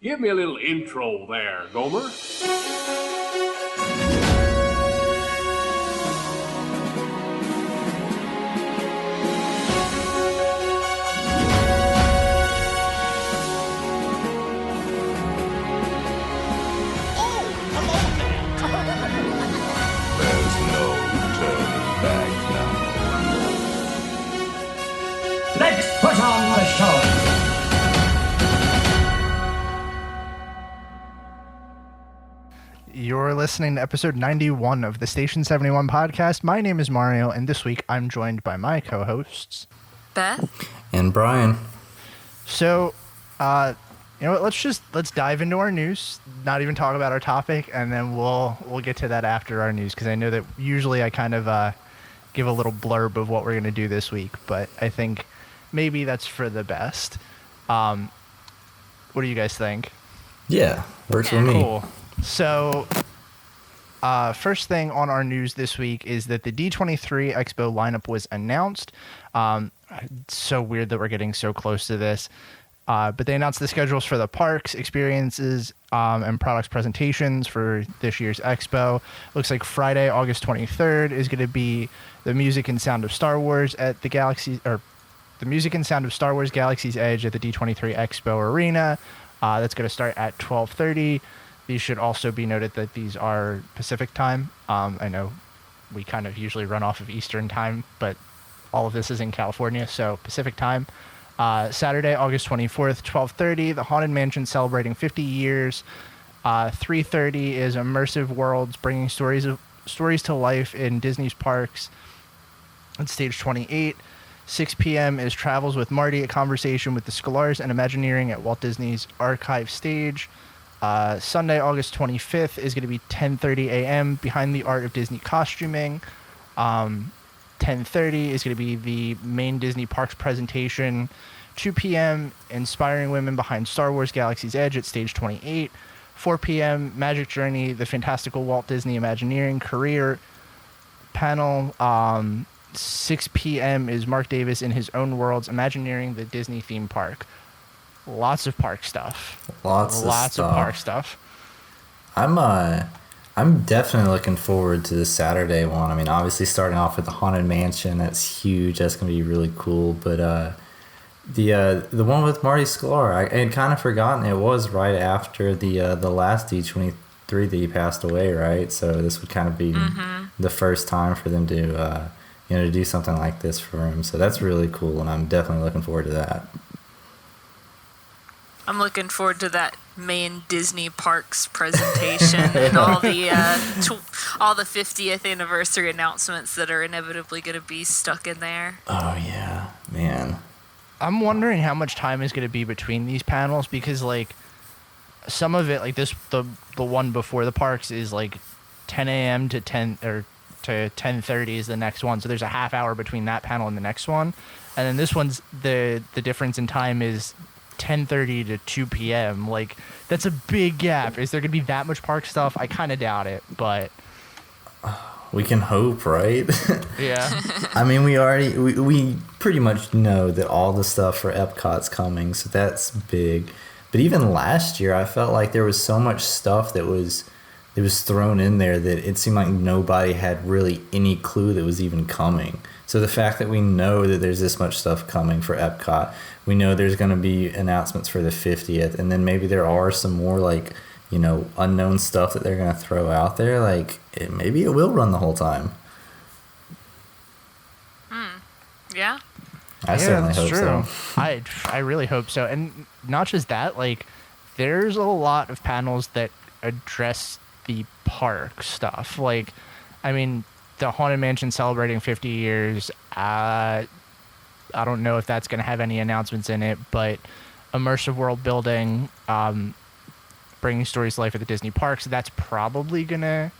Give me a little intro there, Gomer. There's no turning back now. Let's put on the show. You're listening to episode 91 of the Station 71 podcast. My name is Mario, and this week I'm joined by my co-hosts, Beth and Brian. So, you know what? Let's dive into our news. Not even talk about our topic, and then we'll get to that after our news, because I know that usually I kind of give a little blurb of what we're going to do this week, but I think maybe that's for the best. What do you guys think? Yeah, works for me. Cool. So, first thing on our news this week is that the D23 Expo lineup was announced. It's so weird that we're getting so close to this. But they announced the schedules for the parks, experiences, and products presentations for this year's Expo. Looks like Friday, August 23rd is going to be the Music and Sound of Star Wars at the the Music and Sound of Star Wars Galaxy's Edge at the D23 Expo Arena. That's going to start at 12:30. These should also be noted that these are Pacific time. I know we kind of usually run off of Eastern time, but all of this is in California, so Pacific time. Saturday, August 24th, 12:30, the Haunted Mansion celebrating 50 years. 3:30 is Immersive Worlds, bringing stories to life in Disney's parks at stage 28. 6 p.m. is Travels with Marty, a conversation with the Scholars and Imagineering at Walt Disney's Archive stage. Sunday, August 25th is going to be 10:30 a.m. Behind the Art of Disney Costuming. 10:30 is going to be the main Disney Parks presentation. 2 p.m. Inspiring Women Behind Star Wars Galaxy's Edge at stage 28. 4 p.m. Magic Journey, the fantastical Walt Disney Imagineering career panel. 6 p.m. is Mark Davis in His Own Worlds, Imagineering the Disney theme park. Lots of park stuff. Lots of park stuff. I'm definitely looking forward to the Saturday one. I mean, obviously starting off with the Haunted Mansion, that's huge. That's gonna be really cool. But the one with Marty Sklar, I had kind of forgotten it was right after the last D23 that he passed away, right? So this would kind of be the first time for them to to do something like this for him. So that's really cool, and I'm definitely looking forward to that. I'm looking forward to that main Disney Parks presentation and all the 50th anniversary announcements that are inevitably going to be stuck in there. Oh yeah, man. I'm wondering how much time is going to be between these panels, because like some of it, like this, the one before the parks is like 10 a.m. to 10 or to 10:30 is the next one. So there's a half hour between that panel and the next one, and then this one's the difference in time is 10:30 to 2 p.m. Like, that's a big gap. Is there gonna be that much park stuff? I kind of doubt it, but we can hope, right? Yeah. I mean, we pretty much know that all the stuff for Epcot's coming, so that's big. But even last year, I felt like there was so much stuff that was thrown in there that it seemed like nobody had really any clue that was even coming. So the fact that we know that there's this much stuff coming for Epcot, we know there's going to be announcements for the 50th, and then maybe there are some more unknown stuff that they're going to throw out there. Maybe it will run the whole time. Yeah. I certainly hope true. so. I really hope so. And not just that, like, there's a lot of panels that address the park stuff. Like, I mean, the Haunted Mansion celebrating 50 years, I don't know if that's going to have any announcements in it, but immersive world building, bringing stories to life at the Disney parks, that's probably going to,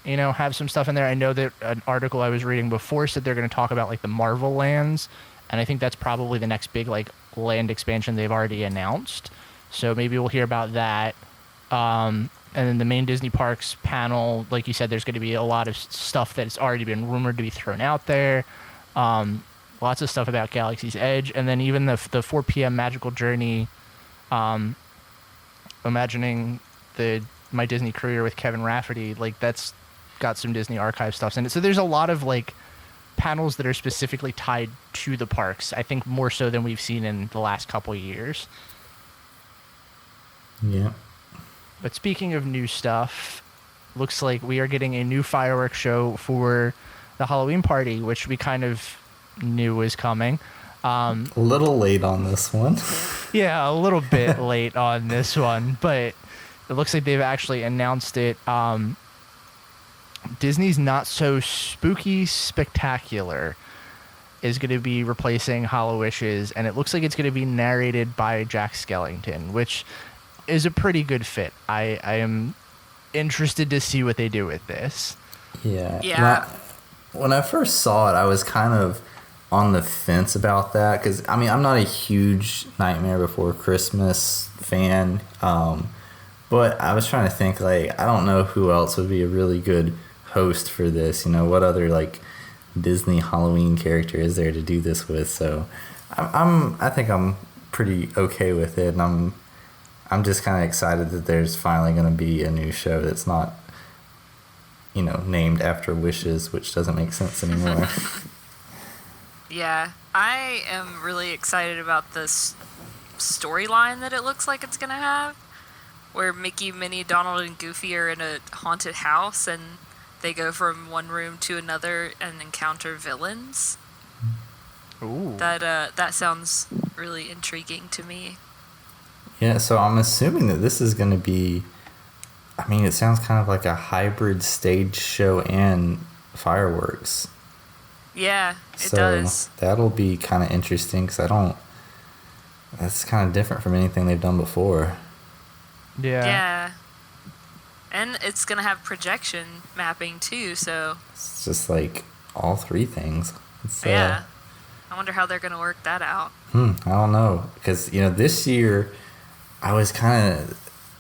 have some stuff in there. I know that an article I was reading before said they're going to talk about, like, the Marvel lands, and I think that's probably the next big, like, land expansion they've already announced. So maybe we'll hear about that. And then the main Disney Parks panel, like you said, there's going to be a lot of stuff that's already been rumored to be thrown out there. Lots of stuff about Galaxy's Edge. And then even the 4 p.m. Magical Journey imagining the My Disney Career with Kevin Rafferty, like that's got some Disney Archive stuff in it. So there's a lot of like panels that are specifically tied to the parks. I think more so than we've seen in the last couple of years. Yeah. But speaking of new stuff, looks like we are getting a new fireworks show for the Halloween party, which we kind of knew was coming. A little late on this one. Yeah, a little bit late on this one, but it looks like they've actually announced it. Disney's Not So Spooky Spectacular is going to be replacing Hallowishes, and it looks like it's going to be narrated by Jack Skellington, which is a pretty good fit. I am interested to see what they do with this. Yeah. Yeah. When I first saw it, I was kind of on the fence about that because, I mean, I'm not a huge Nightmare Before Christmas fan, but I was trying to think, like, I don't know who else would be a really good host for this. You know, what other, like, Disney Halloween character is there to do this with? So I think I'm pretty okay with it, and I'm just kind of excited that there's finally going to be a new show that's not, you know, named after wishes, which doesn't make sense anymore. Yeah, I am really excited about this storyline that it looks like it's going to have, where Mickey, Minnie, Donald, and Goofy are in a haunted house, and they go from one room to another and encounter villains. Ooh. That sounds really intriguing to me. Yeah, so I'm assuming that this is going to be, I mean, it sounds kind of like a hybrid stage show and fireworks. Yeah, it So does. that'll be kind of interesting because that's kind of different from anything they've done before. Yeah. And it's going to have projection mapping too, so It's just like all three things. yeah. I wonder how they're going to work that out. I don't know. Because, you know, this year I was kind of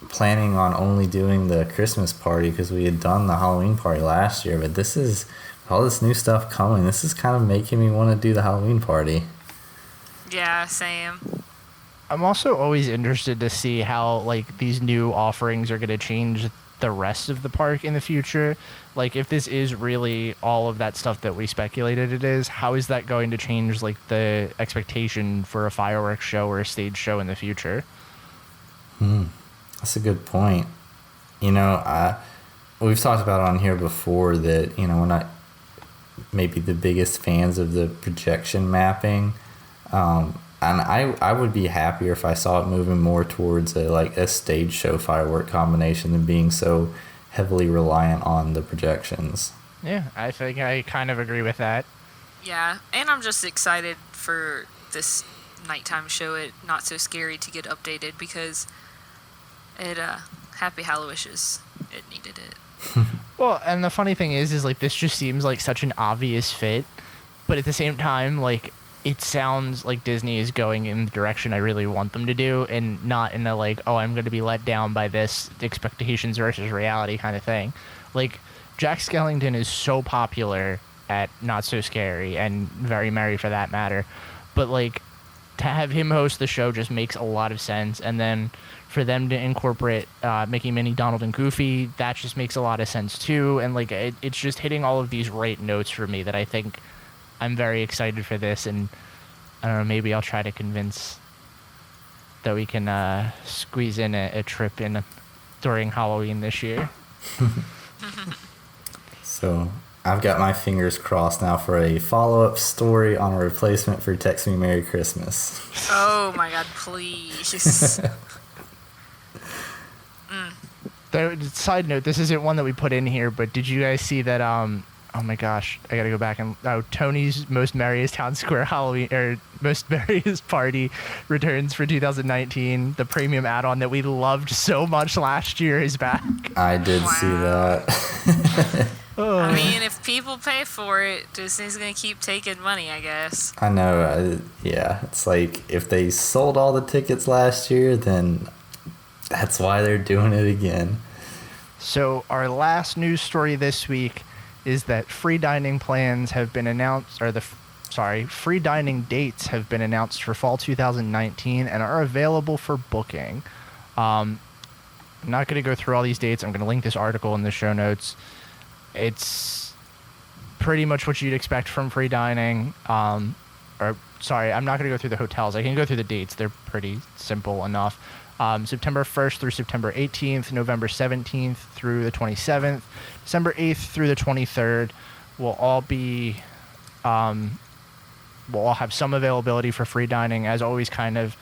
planning on only doing the Christmas party because we had done the Halloween party last year. But this is all this new stuff coming. This is kind of making me want to do the Halloween party. Yeah, same. I'm also always interested to see how like these new offerings are going to change the rest of the park in the future. Like if this is really all of that stuff that we speculated it is, how is that going to change like the expectation for a fireworks show or a stage show in the future? That's a good point. You know, we've talked about it on here before that, you know, we're not maybe the biggest fans of the projection mapping. And I would be happier if I saw it moving more towards a stage show firework combination than being so heavily reliant on the projections. Yeah, I think I kind of agree with that. Yeah, and I'm just excited for this nighttime show at Not So Scary to get updated because it Happy Hallowishes, it needed it. Well, and the funny thing is like this just seems like such an obvious fit, but at the same time, like it sounds like Disney is going in the direction I really want them to do, and not in the like, oh, I'm going to be let down by this expectations versus reality kind of thing. Like Jack Skellington is so popular at Not So Scary and Very Merry for that matter, but like to have him host the show just makes a lot of sense, and then for them to incorporate Mickey, Minnie, Donald, and Goofy, that just makes a lot of sense too. And like it's just hitting all of these right notes for me that I think I'm very excited for this. And I don't know, maybe I'll try to convince that we can squeeze in a trip in during Halloween this year. So I've got my fingers crossed now for a follow-up story on a replacement for Text Me Merry Christmas. Oh my god, please. Side note, this isn't one that we put in here, but did you guys see that oh my gosh, I gotta go back and Tony's Most Merriest Town Square Halloween or Most Merriest Party returns for 2019. The premium add-on that we loved so much last year is back. I did see that. I mean, if people pay for it, Disney's gonna keep taking money, I guess. I know. Yeah, it's like if they sold all the tickets last year, then that's why they're doing it again. So our last news story this week is that free dining plans have been announced, or free dining dates have been announced for fall 2019 and are available for booking. I'm not going to go through all these dates. I'm going to link this article in the show notes. It's pretty much what you'd expect from free dining. I'm not going to go through the hotels. I can go through the dates. They're pretty simple enough. September 1st through September 18th, November 17th through the 27th, December 8th through the 23rd will all be, we'll all have some availability for free dining. As always, kind of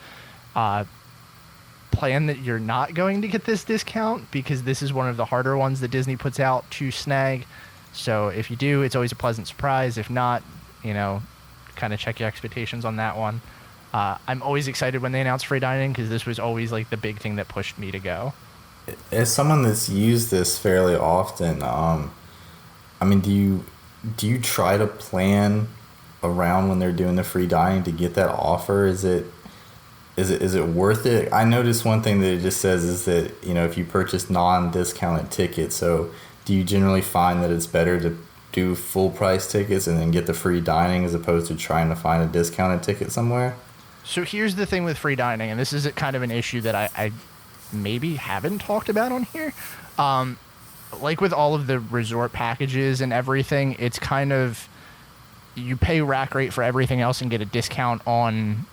plan that you're not going to get this discount, because this is one of the harder ones that Disney puts out to snag. So if you do, it's always a pleasant surprise. If not, kind of check your expectations on that one. I'm always excited when they announce free dining, because this was always like the big thing that pushed me to go. As someone that's used this fairly often, do you try to plan around when they're doing the free dining to get that offer? Is it worth it? I noticed one thing that it just says is that, if you purchase non-discounted tickets, so do you generally find that it's better to do full price tickets and then get the free dining as opposed to trying to find a discounted ticket somewhere? So here's the thing with free dining, and this is kind of an issue that I maybe haven't talked about on here. Like with all of the resort packages and everything, it's kind of, you pay rack rate for everything else and get a discount on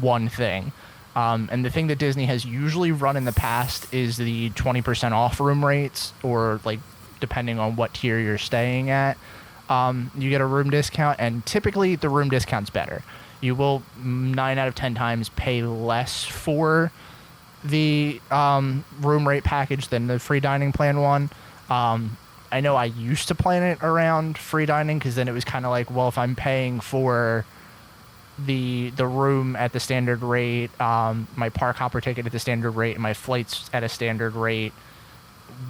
one thing. And the thing that Disney has usually run in the past is the 20% off room rates, or like depending on what tier you're staying at, you get a room discount, and typically the room discount's better. You will 9 out of 10 times pay less for the room rate package than the free dining plan one. I know I used to plan it around free dining, because then it was kind of like, well, if I'm paying for the room at the standard rate, my park hopper ticket at the standard rate, and my flights at a standard rate,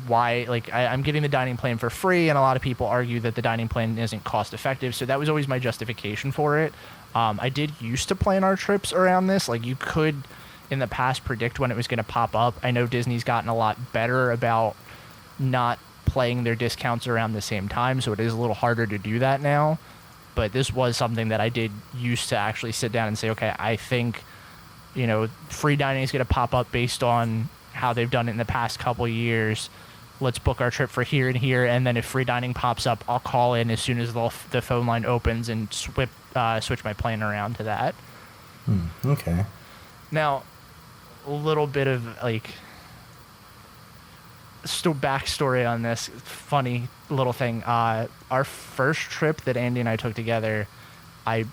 why, like, I'm getting the dining plan for free, and a lot of people argue that the dining plan isn't cost effective. So that was always my justification for it. I did used to plan our trips around this. Like, you could in the past predict when it was going to pop up. I know Disney's gotten a lot better about not playing their discounts around the same time, so it is a little harder to do that now. But this was something that I did used to actually sit down and say, okay, I think, free dining is going to pop up based on how they've done it in the past couple of years. Let's book our trip for here and here, and then if free dining pops up, I'll call in as soon as the phone line opens and switch my plan around to that. Okay. Now, a little bit of backstory on this funny little thing. Our first trip that Andy and I took together, I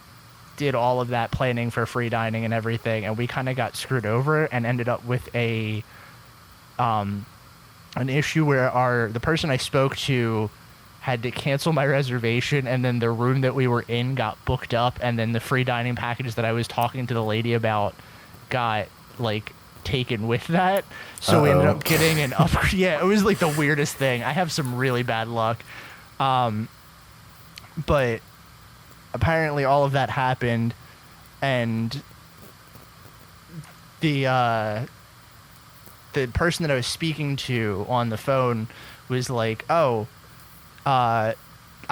did all of that planning for free dining and everything, and we kind of got screwed over and ended up with an issue where the person I spoke to had to cancel my reservation, and then the room that we were in got booked up, and then the free dining package that I was talking to the lady about got taken with that. So we ended up getting an upgrade. Yeah, it was like the weirdest thing. I have some really bad luck. But apparently all of that happened, and the person that I was speaking to on the phone was like,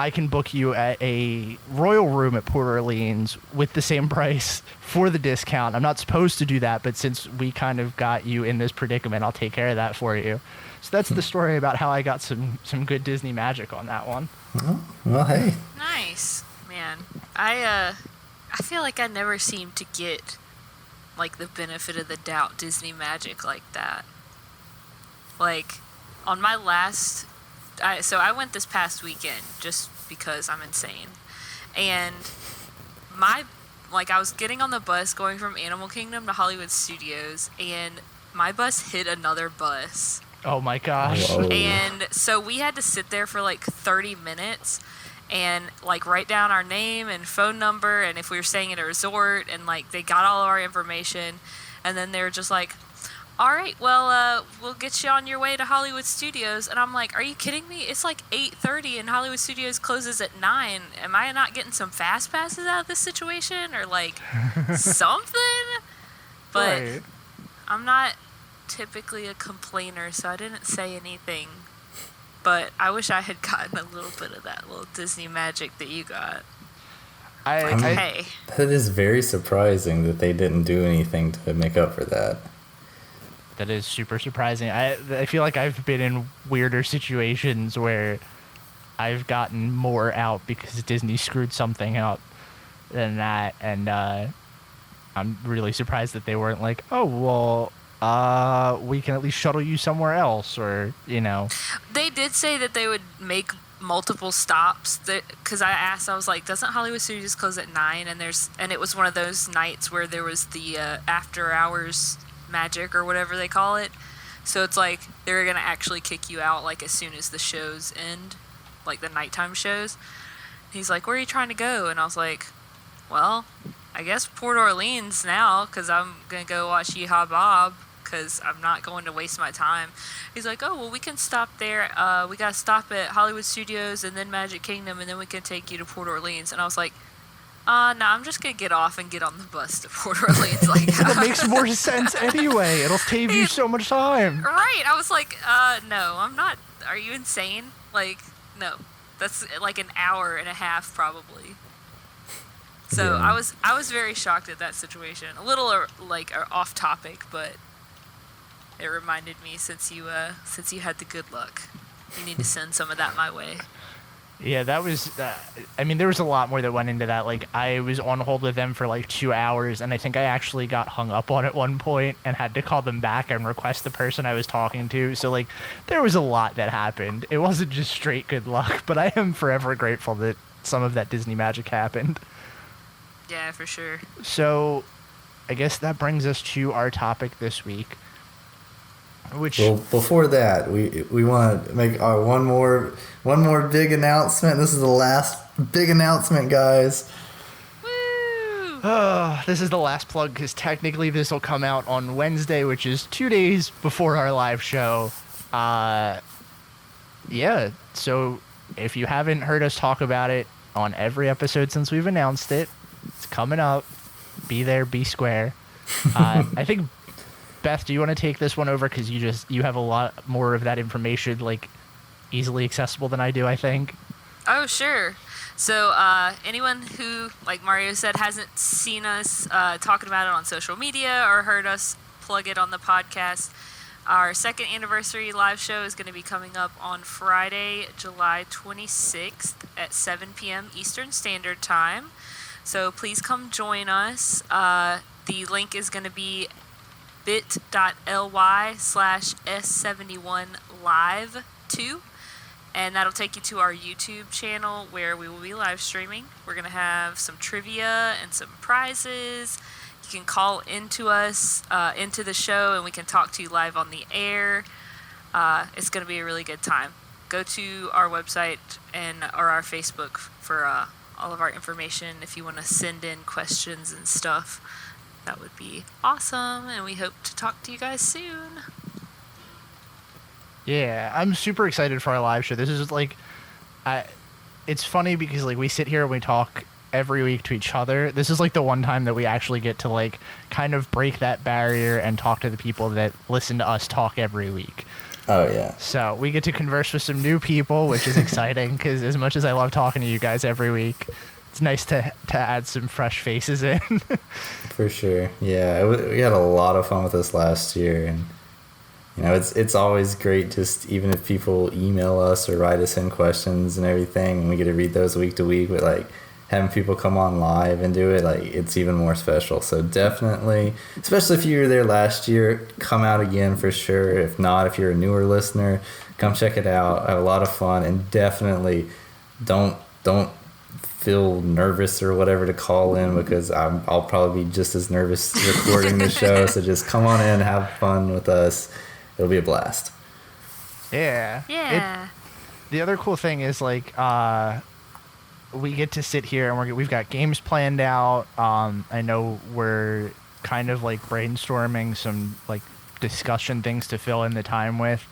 I can book you at a royal room at Port Orleans with the same price for the discount. I'm not supposed to do that, but since we kind of got you in this predicament, I'll take care of that for you. So that's the story about how I got some good Disney magic on that one. Well, hey. Nice, man. I feel like I never seem to get the benefit of the doubt Disney magic like that. On my last, I went this past weekend just because I'm insane, and I was getting on the bus going from Animal Kingdom to Hollywood Studios, and my bus hit another bus. Oh my gosh. Whoa. And so we had to sit there for 30 minutes and write down our name and phone number, and if we were staying at a resort, and they got all of our information, and then they were just like, all right, well, we'll get you on your way to Hollywood Studios. And I'm like, are you kidding me? It's 8:30 and Hollywood Studios closes at 9. Am I not getting some fast passes out of this situation, or something? But Right. I'm not typically a complainer, so I didn't say anything. But I wish I had gotten a little bit of that little Disney magic that you got. Hey. That is very surprising that they didn't do anything to make up for that. That is super surprising. I feel like I've been in weirder situations where I've gotten more out because Disney screwed something up than that, and I'm really surprised that they weren't like, oh, well, we can at least shuttle you somewhere else, or, you know. They did say that they would make multiple stops, because I asked, I was like, doesn't Hollywood Studios close at 9? And it was one of those nights where there was the after hours magic or whatever they call it. So it's like they're gonna actually kick you out like as soon as the shows end, like the nighttime shows. He's like, where are you trying to go? And I was like, well, I guess Port Orleans now, because I'm gonna go watch Yeehaw Bob, because I'm not going to waste my time. He's like, oh, well, we can stop there. We gotta stop at Hollywood Studios and then Magic Kingdom, and then we can take you to Port Orleans. And I was like, no, I'm just gonna get off and get on the bus to Port Orleans. Like, That makes more sense anyway. It'll save you so much time. Right. I was like, no, I'm not. Are you insane? Like, no. That's like an hour and a half probably. So Yeah. I was very shocked at that situation. A little off topic, but it reminded me, since you had the good luck, you need to send some of that my way. Yeah, that was, I mean, there was a lot more that went into that. Like, I was on hold with them for like 2 hours, and I think I actually got hung up on at one point and had to call them back and request the person I was talking to. So, like, there was a lot that happened. It wasn't just straight good luck, but I am forever grateful that some of that Disney magic happened. Yeah, for sure. So, I guess that brings us to our topic this week, which... Well, before that, we want to make one more big announcement. This is the last big announcement, guys. Woo! This is the last plug, because technically this will come out on Wednesday, which is 2 days before our live show. Yeah, so if you haven't heard us talk about it on every episode since we've announced it, it's coming up. Be there, be square. I think, Beth, do you want to take this one over, because you have a lot more of that information, like, easily accessible than I do, I think. Oh, sure. So anyone who, like Mario said, hasn't seen us talking about it on social media or heard us plug it on the podcast, our second anniversary live show is going to be coming up on Friday, July 26th at 7 p.m. Eastern Standard Time. So please come join us. The link is going to be bit.ly/S71live2. And that'll take you to our YouTube channel where we will be live streaming. We're going to have some trivia and some prizes. You can call into us, into the show, and we can talk to you live on the air. It's going to be a really good time. Go to our website or our Facebook for all of our information if you want to send in questions and stuff. That would be awesome, and we hope to talk to you guys soon. Yeah, I'm super excited for our live show. This is like, it's funny because like we sit here and we talk every week to each other. This is like the one time that we actually get to like kind of break that barrier and talk to the people that listen to us talk every week. Oh, yeah. So we get to converse with some new people, which is exciting because as much as I love talking to you guys every week, it's nice to add some fresh faces in. For sure. Yeah, we had a lot of fun with this last year, and you know, it's always great just even if people email us or write us in questions and everything, and we get to read those week to week, but like having people come on live and do it, like it's even more special. So definitely, especially if you were there last year, come out again for sure. If not, if you're a newer listener, come check it out. I have a lot of fun, and definitely don't feel nervous or whatever to call in, because I'll probably be just as nervous recording the show. So just come on in, have fun with us. It'll be a blast. Yeah. Yeah. The other cool thing is like we get to sit here and we've got games planned out. I know we're kind of like brainstorming some like discussion things to fill in the time with.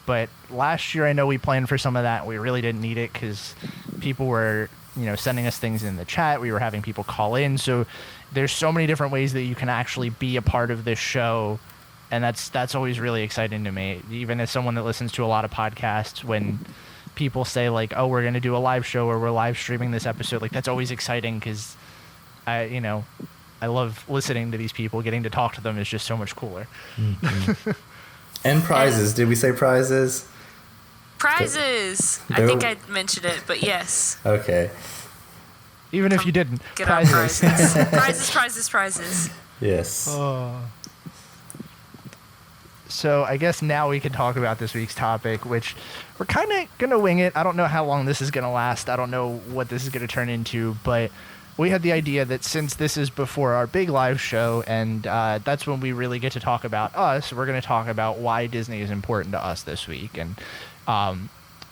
But last year I know we planned for some of that. We really didn't need it because people were, you know, sending us things in the chat. We were having people call in. So there's so many different ways that you can actually be a part of this show. And that's always really exciting to me. Even as someone that listens to a lot of podcasts, when people say like, oh, we're going to do a live show or we're live streaming this episode, like that's always exciting because I love listening to these people. Getting to talk to them is just so much cooler. Mm-hmm. And prizes. Did we say prizes? Prizes. I think I mentioned it, but yes. Okay. Even if you didn't. Get our prizes. Prizes. Yes. Oh. So I guess now we can talk about this week's topic, which we're kind of going to wing it. I don't know how long this is going to last. I don't know what this is going to turn into, but we had the idea that since this is before our big live show, and that's when we really get to talk about us, we're going to talk about why Disney is important to us this week. And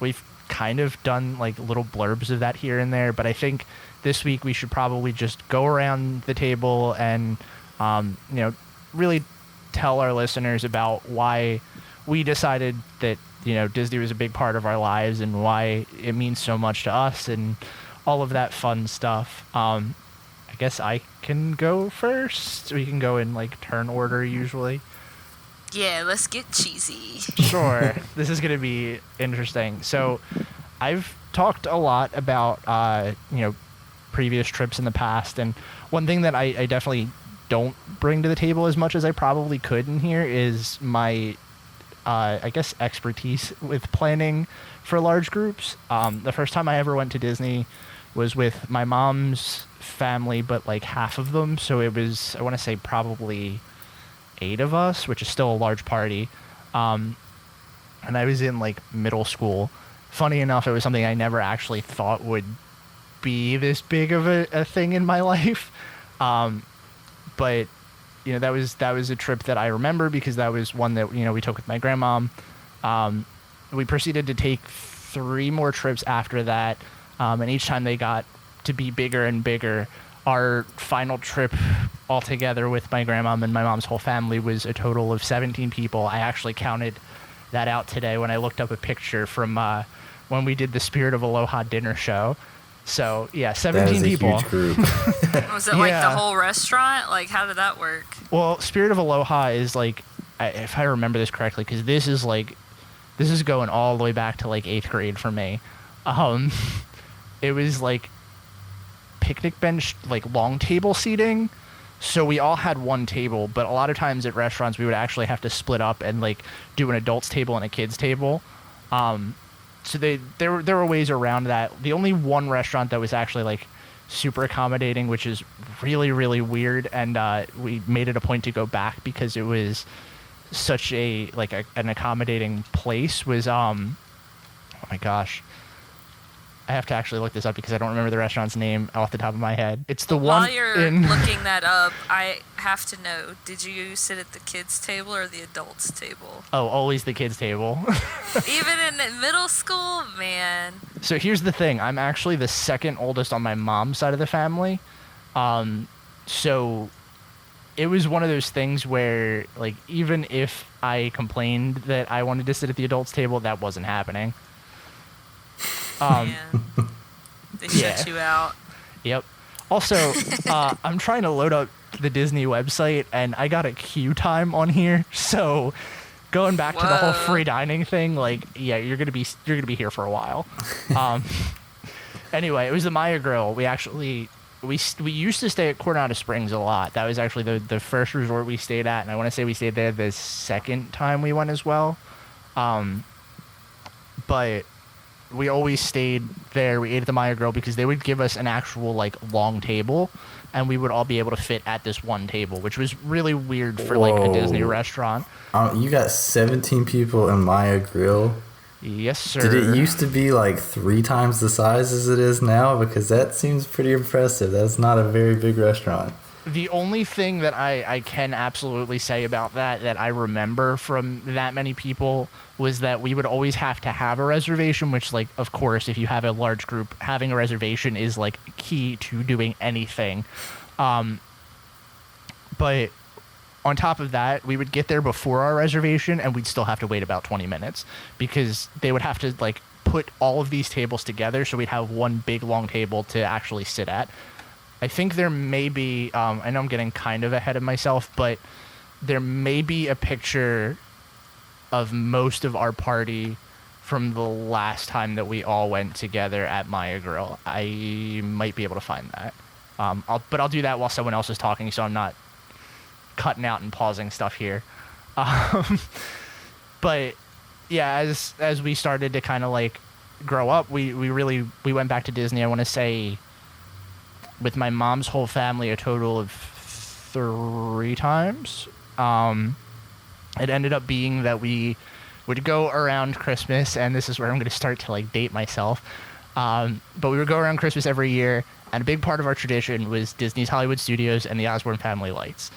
we've kind of done like little blurbs of that here and there, but I think this week we should probably just go around the table and, really tell our listeners about why we decided that, Disney was a big part of our lives and why it means so much to us and all of that fun stuff. I guess I can go first. We can go in like turn order usually. Yeah, let's get cheesy. Sure. This is going to be interesting. So I've talked a lot about, previous trips in the past. And one thing that I definitely don't bring to the table as much as I probably could in here is my, expertise with planning for large groups. The first time I ever went to Disney was with my mom's family, but like half of them. So it was, I want to say probably 8 of us, which is still a large party. And I was in like middle school. Funny enough, it was something I never actually thought would be this big of a thing in my life. But that was a trip that I remember because that was one that we took with my grandmom. We proceeded to take 3 more trips after that, and each time they got to be bigger and bigger. Our final trip altogether with my grandmom and my mom's whole family was a total of 17 people. I actually counted that out today when I looked up a picture from when we did the Spirit of Aloha dinner show. So, yeah, 17 people. That is a huge group. Was it like the whole restaurant? Like, how did that work? Well, Spirit of Aloha is like, if I remember this correctly, because this is going all the way back to like 8th grade for me. It was like picnic bench, like long table seating. So we all had one table, but a lot of times at restaurants we would actually have to split up and like do an adults table and a kids table. So there were ways around that. The only one restaurant that was actually like super accommodating, which is really, really weird, and we made it a point to go back because it was such an accommodating place, was oh my gosh, I have to actually look this up because I don't remember the restaurant's name off the top of my head. It's the one. While you're looking that up, I have to know, did you sit at the kids' table or the adults' table? Oh, always the kids' table. Even in middle school? Man. So here's the thing. I'm actually the second oldest on my mom's side of the family. So it was one of those things where, like, even if I complained that I wanted to sit at the adults' table, that wasn't happening. They shut you out. Yep. Also, I'm trying to load up the Disney website, and I got a queue time on here. So, going back to the whole free dining thing, like, yeah, you're gonna be here for a while. Anyway, it was the Maya Grill. We actually we used to stay at Coronado Springs a lot. That was actually the first resort we stayed at, and I want to say we stayed there the second time we went as well. But we always stayed there. We ate at the Maya Grill because they would give us an actual like long table, and we would all be able to fit at this one table, which was really weird for like a Disney restaurant. You got 17 people in Maya Grill? Yes, sir. Did it used to be like 3 times the size as it is now? Because that seems pretty impressive. That's not a very big restaurant. The only thing that I can absolutely say about that I remember from that many people was that we would always have to have a reservation, which, like, of course, if you have a large group, having a reservation is, like, key to doing anything. But on top of that, we would get there before our reservation, and we'd still have to wait about 20 minutes because they would have to, like, put all of these tables together so we'd have one big, long table to actually sit at. I think there may be, I know I'm getting kind of ahead of myself, but there may be a picture of most of our party from the last time that we all went together at Maya Grill. I might be able to find that. But I'll do that while someone else is talking so I'm not cutting out and pausing stuff here. But yeah, as we started to kind of like grow up, we went back to Disney. I want to say with my mom's whole family a total of 3 times. It ended up being that we would go around Christmas, and this is where I'm going to start to like date myself. But we would go around Christmas every year, and a big part of our tradition was Disney's Hollywood Studios and the Osborne Family Lights.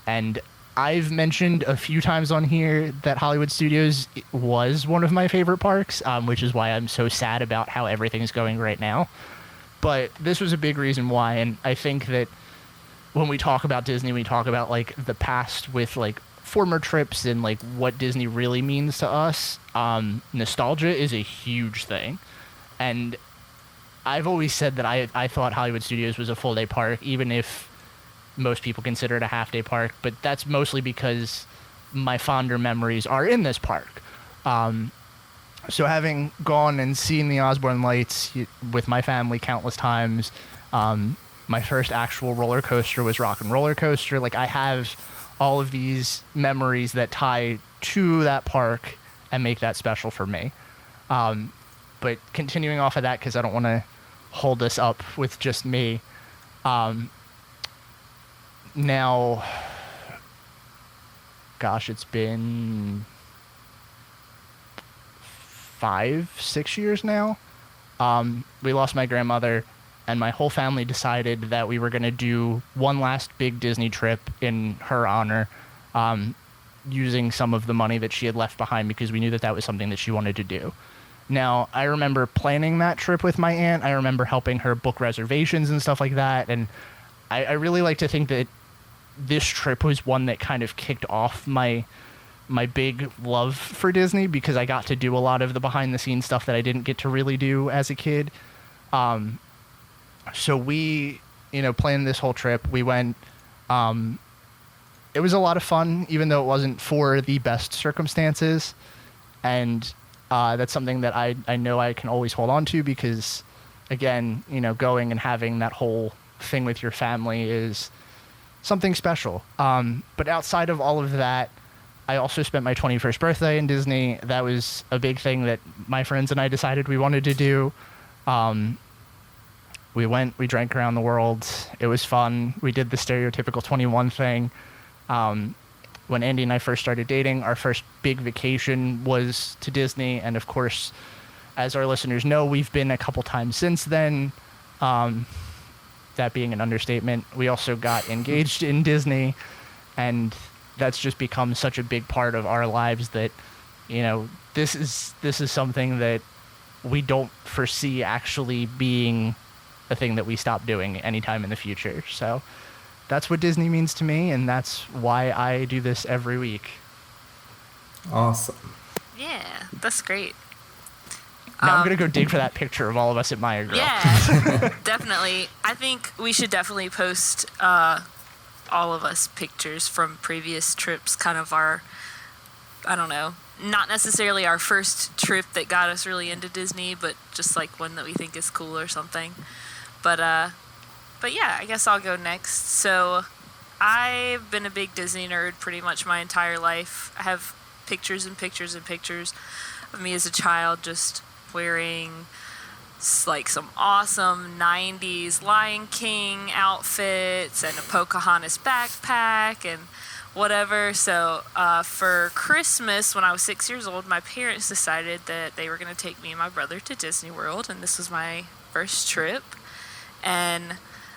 And I've mentioned a few times on here that Hollywood Studios was one of my favorite parks, which is why I'm so sad about how everything's going right now. But this was a big reason why, and I think that when we talk about Disney, we talk about like the past with like former trips and like what Disney really means to us. Nostalgia is a huge thing. And I've always said that I thought Hollywood Studios was a full-day park, even if most people consider it a half-day park. But that's mostly because my fonder memories are in this park. So having gone and seen the Osborne Lights with my family countless times, my first actual roller coaster was Rock and Roller Coaster. Like, I have all of these memories that tie to that park and make that special for me. But continuing off of that, because I don't want to hold this up with just me, now, gosh, it's been 5-6 years now. We lost my grandmother, and my whole family decided that we were going to do one last big Disney trip in her honor, using some of the money that she had left behind, because we knew that that was something that she wanted to do. Now, I remember planning that trip with my aunt. I remember helping her book reservations and stuff like that. And I really like to think that this trip was one that kind of kicked off my big love for Disney, because I got to do a lot of the behind-the-scenes stuff that I didn't get to really do as a kid. So we, planned this whole trip. We went. It was a lot of fun, even though it wasn't for the best circumstances. And that's something that I know I can always hold on to, because, again, going and having that whole thing with your family is something special. But outside of all of that, I also spent my 21st birthday in Disney. That was a big thing that my friends and I decided we wanted to do. We drank around the world. It was fun. We did the stereotypical 21 thing. When Andy and I first started dating, our first big vacation was to Disney. And of course, as our listeners know, we've been a couple times since then. That being an understatement. We also got engaged in Disney, and that's just become such a big part of our lives that, this is something that we don't foresee actually being a thing that we stop doing anytime in the future. So that's what Disney means to me, and that's why I do this every week. Awesome. Yeah, that's greght. Now I'm going to go dig for that picture of all of us at Maya Girl. Yeah, definitely. I think we should definitely post all of us pictures from previous trips, kind of our, I don't know, not necessarily our first trip that got us really into Disney, but just like one that we think is cool or something. But yeah, I guess I'll go next. So I've been a big Disney nerd pretty much my entire life. I have pictures and pictures and pictures of me as a child just wearing like some awesome 90s Lion King outfits and a Pocahontas backpack and whatever. So for Christmas, when I was 6 years old, my parents decided that they were going to take me and my brother to Disney World, and this was my first trip. And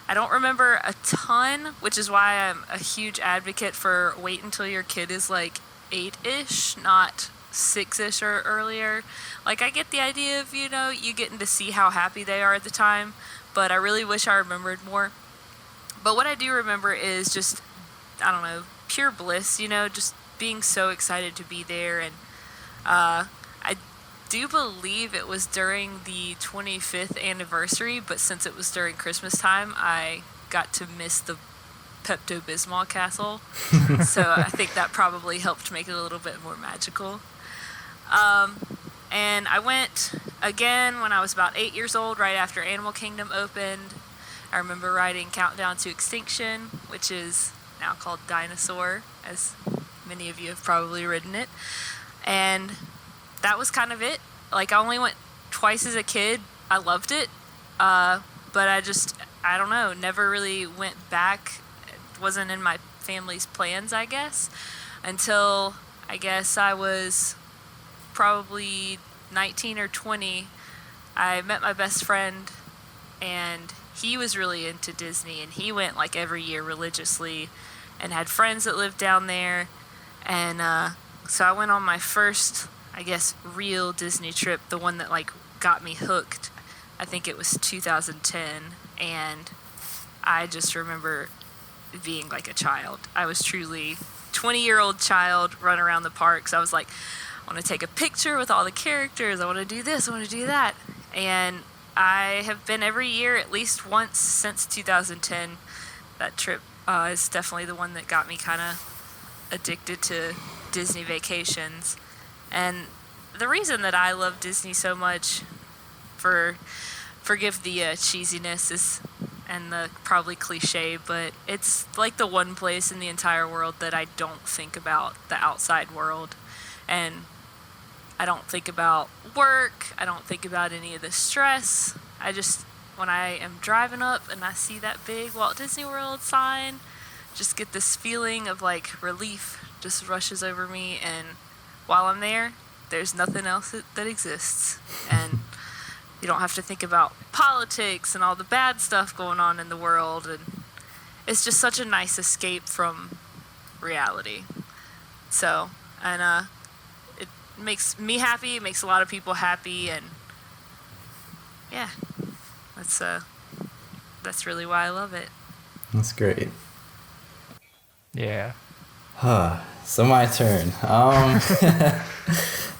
I don't remember a ton, which is why I'm a huge advocate for wait until your kid is like 8-ish, not 6-ish or earlier. Like, I get the idea of, you getting to see how happy they are at the time, but I really wish I remembered more. But what I do remember is just, I don't know, pure bliss, just being so excited to be there. And I do believe it was during the 25th anniversary, but since it was during Christmas time, I got to miss the Pepto-Bismol castle. So I think that probably helped make it a little bit more magical. And I went again when I was about 8 years old, right after Animal Kingdom opened. I remember riding Countdown to Extinction, which is now called Dinosaur, as many of you have probably ridden it. And that was kind of it. Like, I only went twice as a kid. I loved it. But I don't know, never really went back. It wasn't in my family's plans, I guess, until I guess I was probably 19 or 20. I met my best friend, and he was really into Disney, and he went like every year religiously and had friends that lived down there. And so I went on my first, I guess, real Disney trip, the one that like got me hooked. I think it was 2010, and I just remember being like a child. I was truly 20-year-old child running around the parks. I was like, I want to take a picture with all the characters. I want to do this. I want to do that. And I have been every year at least once since 2010. That trip is definitely the one that got me kind of addicted to Disney vacations. And the reason that I love Disney so much, forgive the cheesiness is, and the probably cliche, but it's like the one place in the entire world that I don't think about the outside world. And I don't think about work. I don't think about any of the stress. I just, when I am driving up and I see that big Walt Disney World sign, just get this feeling of like relief just rushes over me. And while I'm there, there's nothing else that exists. And you don't have to think about politics and all the bad stuff going on in the world. And it's just such a nice escape from reality. So, and it makes me happy. It makes a lot of people happy. And yeah, that's really why I love it. That's great. Yeah. So my turn.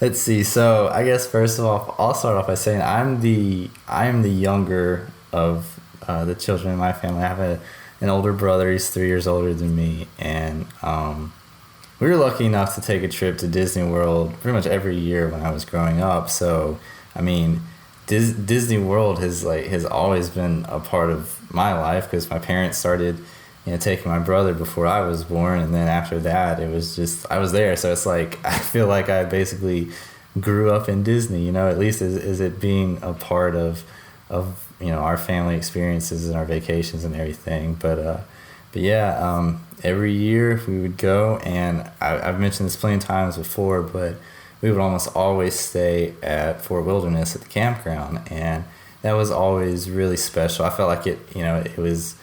Let's see. So I guess first of all, I'll start off by saying I am the younger of the children in my family. I have an older brother. He's 3 years older than me, and we were lucky enough to take a trip to Disney World pretty much every year when I was growing up. So I mean, Disney World has always been a part of my life because my parents started taking my brother before I was born, and then after that it was just I was there. So it's like I feel like I basically grew up in Disney, at least as it being a part of our family experiences and our vacations and everything. But yeah, every year we would go, and I've mentioned this plenty of times before, but we would almost always stay at Fort Wilderness at the campground, and that was always really special. I felt like it was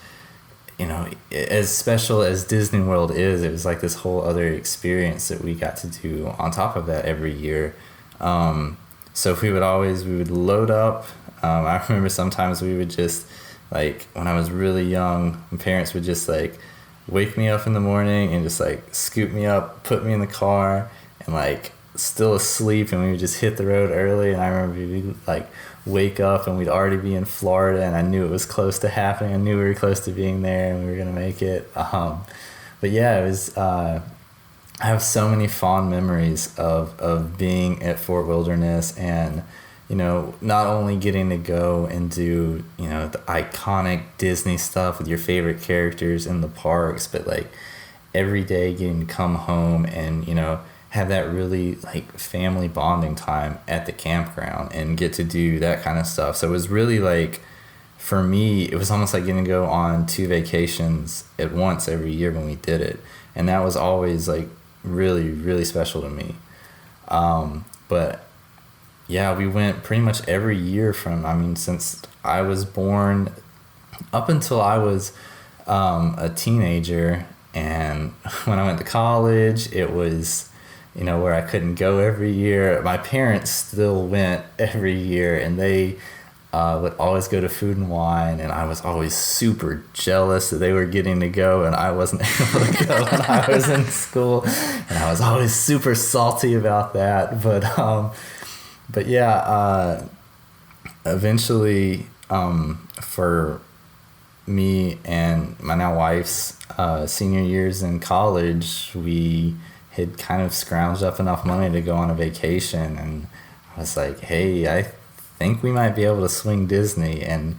as special as Disney World is, it was like this whole other experience that we got to do on top of that every year. So we would load up. I remember sometimes we would just, like, when I was really young, my parents would just, like, wake me up in the morning and just, like, scoop me up, put me in the car, and, like, still asleep, and we would just hit the road early. And I remember we'd, like, wake up and we'd already be in Florida, and I knew it was close to happening. I knew we were close to being there and we were going to make it. But yeah, it was, I have so many fond memories of being at Fort Wilderness, and, not only getting to go and do, the iconic Disney stuff with your favorite characters in the parks, but like every day getting to come home and, have that really like family bonding time at the campground and get to do that kind of stuff. So it was really like, for me, it was almost like getting to go on 2 vacations at once every year when we did it. And that was always like really, really special to me. But yeah, we went pretty much every year since I was born up until I was a teenager. And when I went to college, it was, where I couldn't go every year. My parents still went every year, and they would always go to Food and Wine, and I was always super jealous that they were getting to go and I wasn't able to go when I was in school, and I was always super salty about that. But yeah, eventually, for me and my now wife's senior years in college, we had kind of scrounged up enough money to go on a vacation, and I was like, hey, I think we might be able to swing Disney. And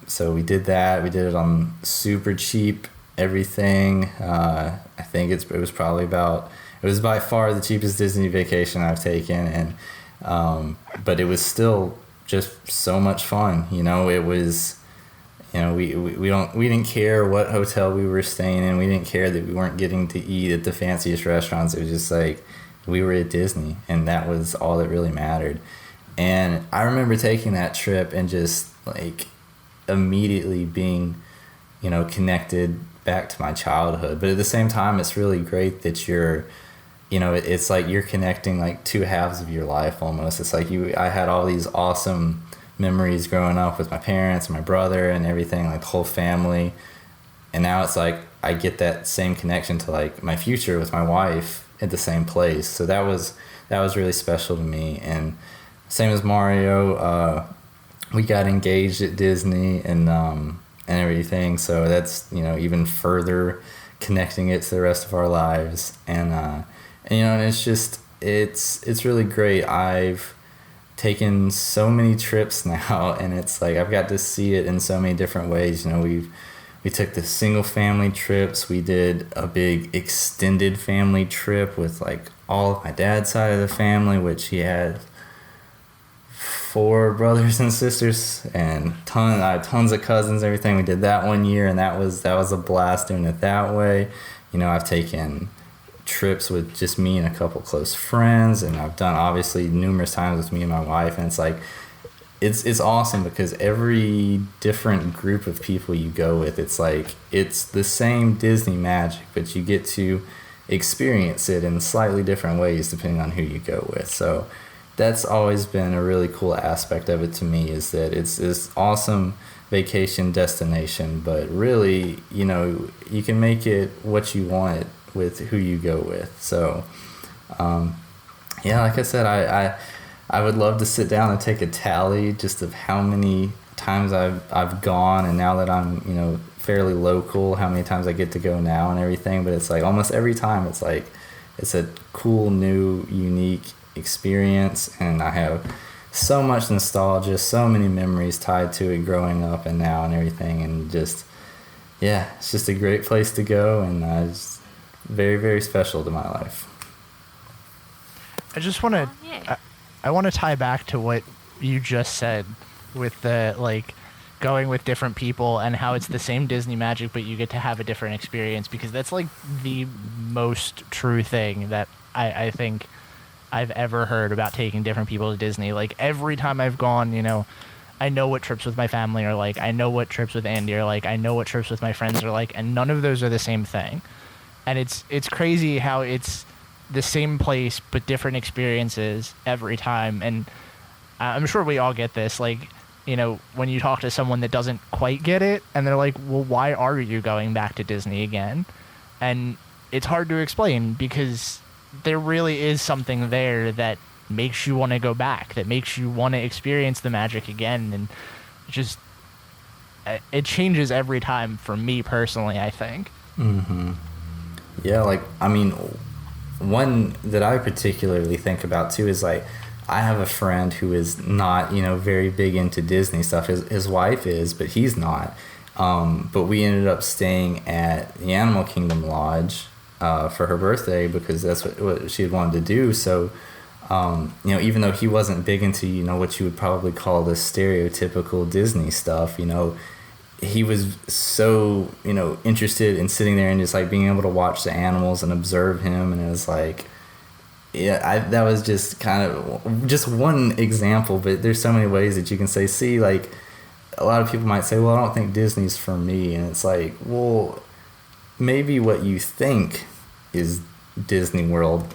so we did that. We did it on super cheap everything. I think it was probably about It was by far the cheapest Disney vacation I've taken, and but it was still just so much fun. You know, it was, you know, we didn't care what hotel we were staying in. We didn't care that we weren't getting to eat at the fanciest restaurants. It was just like we were at Disney, and that was all that really mattered. And I remember taking that trip and just like immediately being, you know, connected back to my childhood. But at the same time, it's really great that you're, you know, it's like you're connecting like two halves of your life almost. It's like I had all these awesome memories growing up with my parents and my brother and everything, like the whole family. And now it's like I get that same connection to like my future with my wife at the same place. So that was really special to me. And same as Mario, we got engaged at Disney and everything. So that's, you know, even further connecting it to the rest of our lives. And you know, and it's just, it's really great. I've taken so many trips now, and it's like I've got to see it in so many different ways. You know, we took the single family trips. We did a big extended family trip with like all of my dad's side of the family, which he had 4 brothers and sisters and I had tons of cousins, everything. We did that one year, and that was a blast doing it that way. You know, I've taken trips with just me and a couple close friends, and I've done obviously numerous times with me and my wife, and it's like it's awesome because every different group of people you go with, it's like it's the same Disney magic, but you get to experience it in slightly different ways depending on who you go with. So that's always been a really cool aspect of it to me, is that it's this awesome vacation destination, but really, you know, you can make it what you want it with who you go with. So yeah, like I said, I would love to sit down and take a tally just of how many times I've gone, and now that I'm, you know, fairly local, how many times I get to go now and everything. But it's like almost every time it's like it's a cool, new, unique experience, and I have so much nostalgia, so many memories tied to it growing up and now and everything, and just, yeah, it's just a great place to go, and it's very, very special to my life. I just want to I want to tie back to what you just said with the like going with different people and how it's the same Disney magic, but you get to have a different experience, because that's like the most true thing that I think I've ever heard about taking different people to Disney. Like every time I've gone, you know, I know what trips with my family are like. I know what trips with Andy are like. I know what trips with my friends are like, and none of those are the same thing. And it's crazy how it's the same place but different experiences every time. And I'm sure we all get this, like, you know, when you talk to someone that doesn't quite get it and they're like, well, why are you going back to Disney again? And it's hard to explain, because there really is something there that makes you want to go back, that makes you want to experience the magic again. And just it changes every time for me personally, I think. Mm-hmm. Yeah, like, I mean, one that I particularly think about too is like, I have a friend who is not, you know, very big into Disney stuff. His wife is, but he's not. But we ended up staying at the Animal Kingdom Lodge for her birthday, because that's what she had wanted to do. So, you know, even though he wasn't big into, you know, what you would probably call the stereotypical Disney stuff, you know, he was so, you know, interested in sitting there and just like being able to watch the animals and observe him. And it was like, yeah, that was just kind of just one example, but there's so many ways that you can say, see, like a lot of people might say, well, I don't think Disney's for me. And it's like, well, maybe what you think is Disney World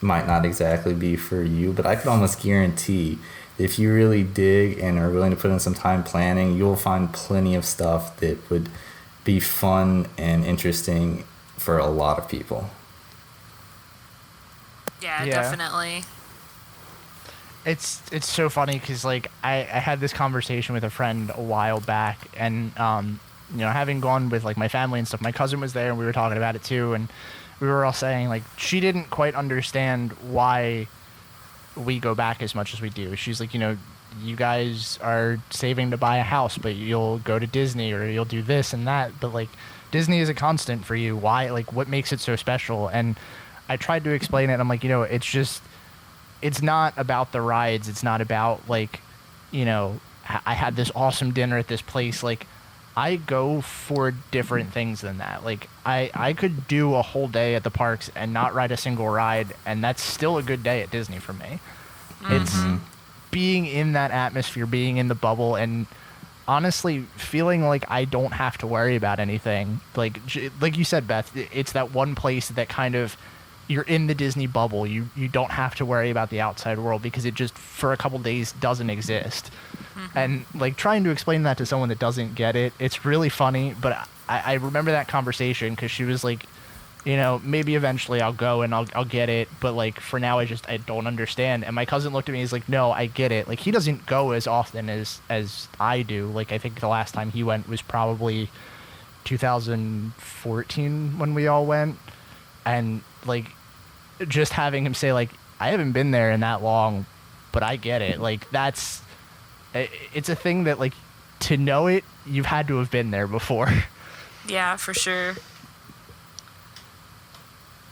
might not exactly be for you, but I could almost guarantee if you really dig and are willing to put in some time planning, you'll find plenty of stuff that would be fun and interesting for a lot of people. Yeah, definitely. It's so funny because like I had this conversation with a friend a while back, and you know, having gone with like my family and stuff, my cousin was there and we were talking about it too, and we were all saying like she didn't quite understand why we go back as much as we do. She's like, you know, you guys are saving to buy a house, but you'll go to Disney or you'll do this and that, but like Disney is a constant for you. Why? Like, what makes it so special? And I tried to explain it, and I'm like, it's not about the rides. It's not about, like, I had this awesome dinner at this place. Like, I go for different things than that. Like, I could do a whole day at the parks and not ride a single ride, and that's still a good day at Disney for me. It's being in that atmosphere, being in the bubble, and honestly feeling like I don't have to worry about anything. Like you said, Beth, it's that one place that kind of, you're in the Disney bubble. You don't have to worry about the outside world because it just, for a couple days, doesn't exist. And, like, trying to explain that to someone that doesn't get it, it's really funny. But I remember that conversation because she was like, maybe eventually I'll go and I'll get it. But, like, for now, I don't understand. And my cousin looked at me and he's like, no, I get it. Like, he doesn't go as often as I do. Like, I think the last time he went was probably 2014 when we all went. And, like, just having him say, like, I haven't been there in that long, but I get it. Like, it's a thing that, like, to know it, you've had to have been there before. Yeah, for sure.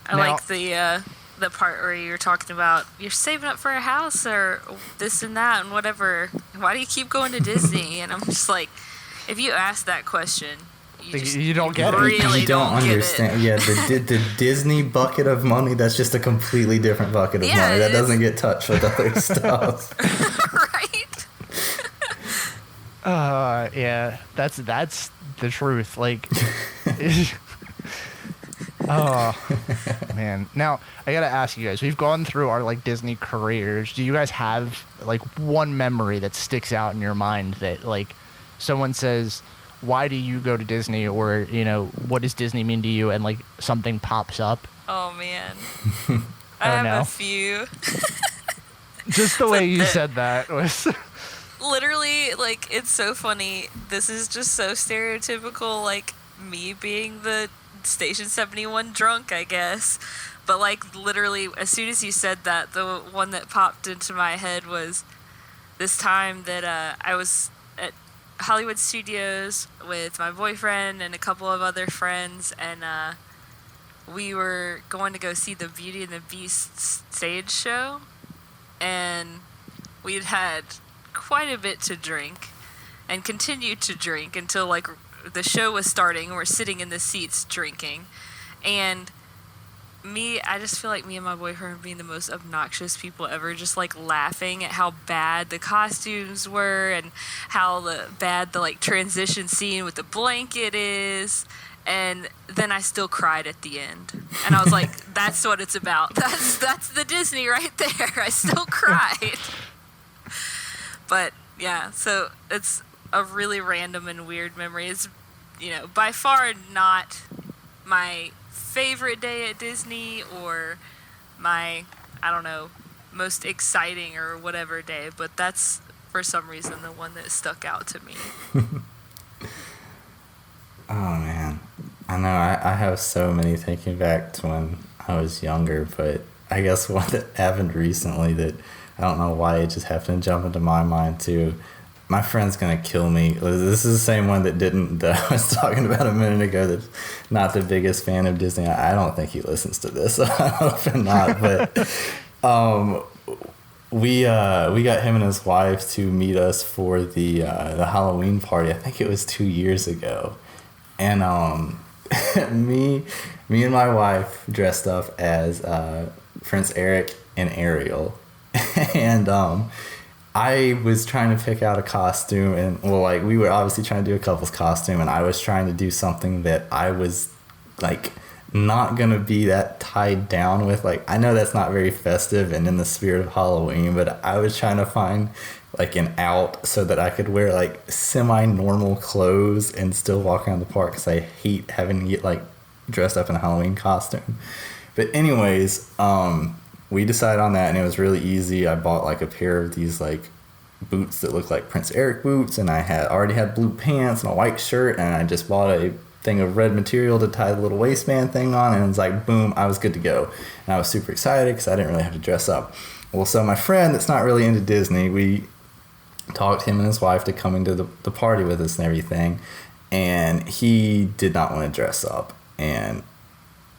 I Now, like the part where you're talking about you're saving up for a house or this and that and whatever. Why do you keep going to Disney? And I'm just like, if you ask that question, you don't get it. Really You don't understand. Get it. Yeah, the Disney bucket of money, that's just a completely different bucket of money. That doesn't get touched with other stuff. Right? Yeah, that's the truth. Like, oh man. Now I gotta ask you guys. We've gone through our, like, Disney careers. Do you guys have, like, one memory that sticks out in your mind that, like, someone says, why do you go to Disney, or what does Disney mean to you, and, like, something pops up? Oh man, I don't know. a few. Just the way you said that was Literally, like, it's so funny. This is just so stereotypical, like, me being the Station 71 drunk, I guess. But, like, literally, as soon as you said that, the one that popped into my head was this time that I was at Hollywood Studios with my boyfriend and a couple of other friends, and we were going to go see the Beauty and the Beast stage show, and we'd had quite a bit to drink and continued to drink until, like, the show was starting. We're sitting in the seats drinking, and I just feel like me and my boyfriend were being the most obnoxious people ever, just, like, laughing at how bad the costumes were and how bad the, like, transition scene with the blanket is. And then I still cried at the end. And I was like, that's what it's about. That's the Disney right there. I still cried. But, yeah, so it's a really random and weird memory. It's, by far not my favorite day at Disney or my, I don't know, most exciting or whatever day. But that's, for some reason, the one that stuck out to me. Oh, man. I know, I have so many thinking back to when I was younger, but I guess one that happened recently that I don't know why it just happened to jump into my mind, too. My friend's going to kill me. This is the same one that I was talking about a minute ago, that's not the biggest fan of Disney. I don't think he listens to this, so I hope not. But we got him and his wife to meet us for the Halloween party. I think it was 2 years ago. And me and my wife dressed up as Prince Eric and Ariel. And I was trying to pick out a costume, and we were obviously trying to do a couple's costume, and I was trying to do something that I was, like, not gonna be that tied down with. Like, I know that's not very festive and in the spirit of Halloween, but I was trying to find, like, an out so that I could wear, like, semi-normal clothes and still walk around the park, because I hate having to get, like, dressed up in a Halloween costume. But anyways, we decided on that, and it was really easy. I bought, like, a pair of these, like, boots that look like Prince Eric boots, and I already had blue pants and a white shirt, and I just bought a thing of red material to tie the little waistband thing on, and it was like, boom, I was good to go. And I was super excited because I didn't really have to dress up. Well, so my friend that's not really into Disney, we talked him and his wife to come into the party with us and everything, and he did not want to dress up. And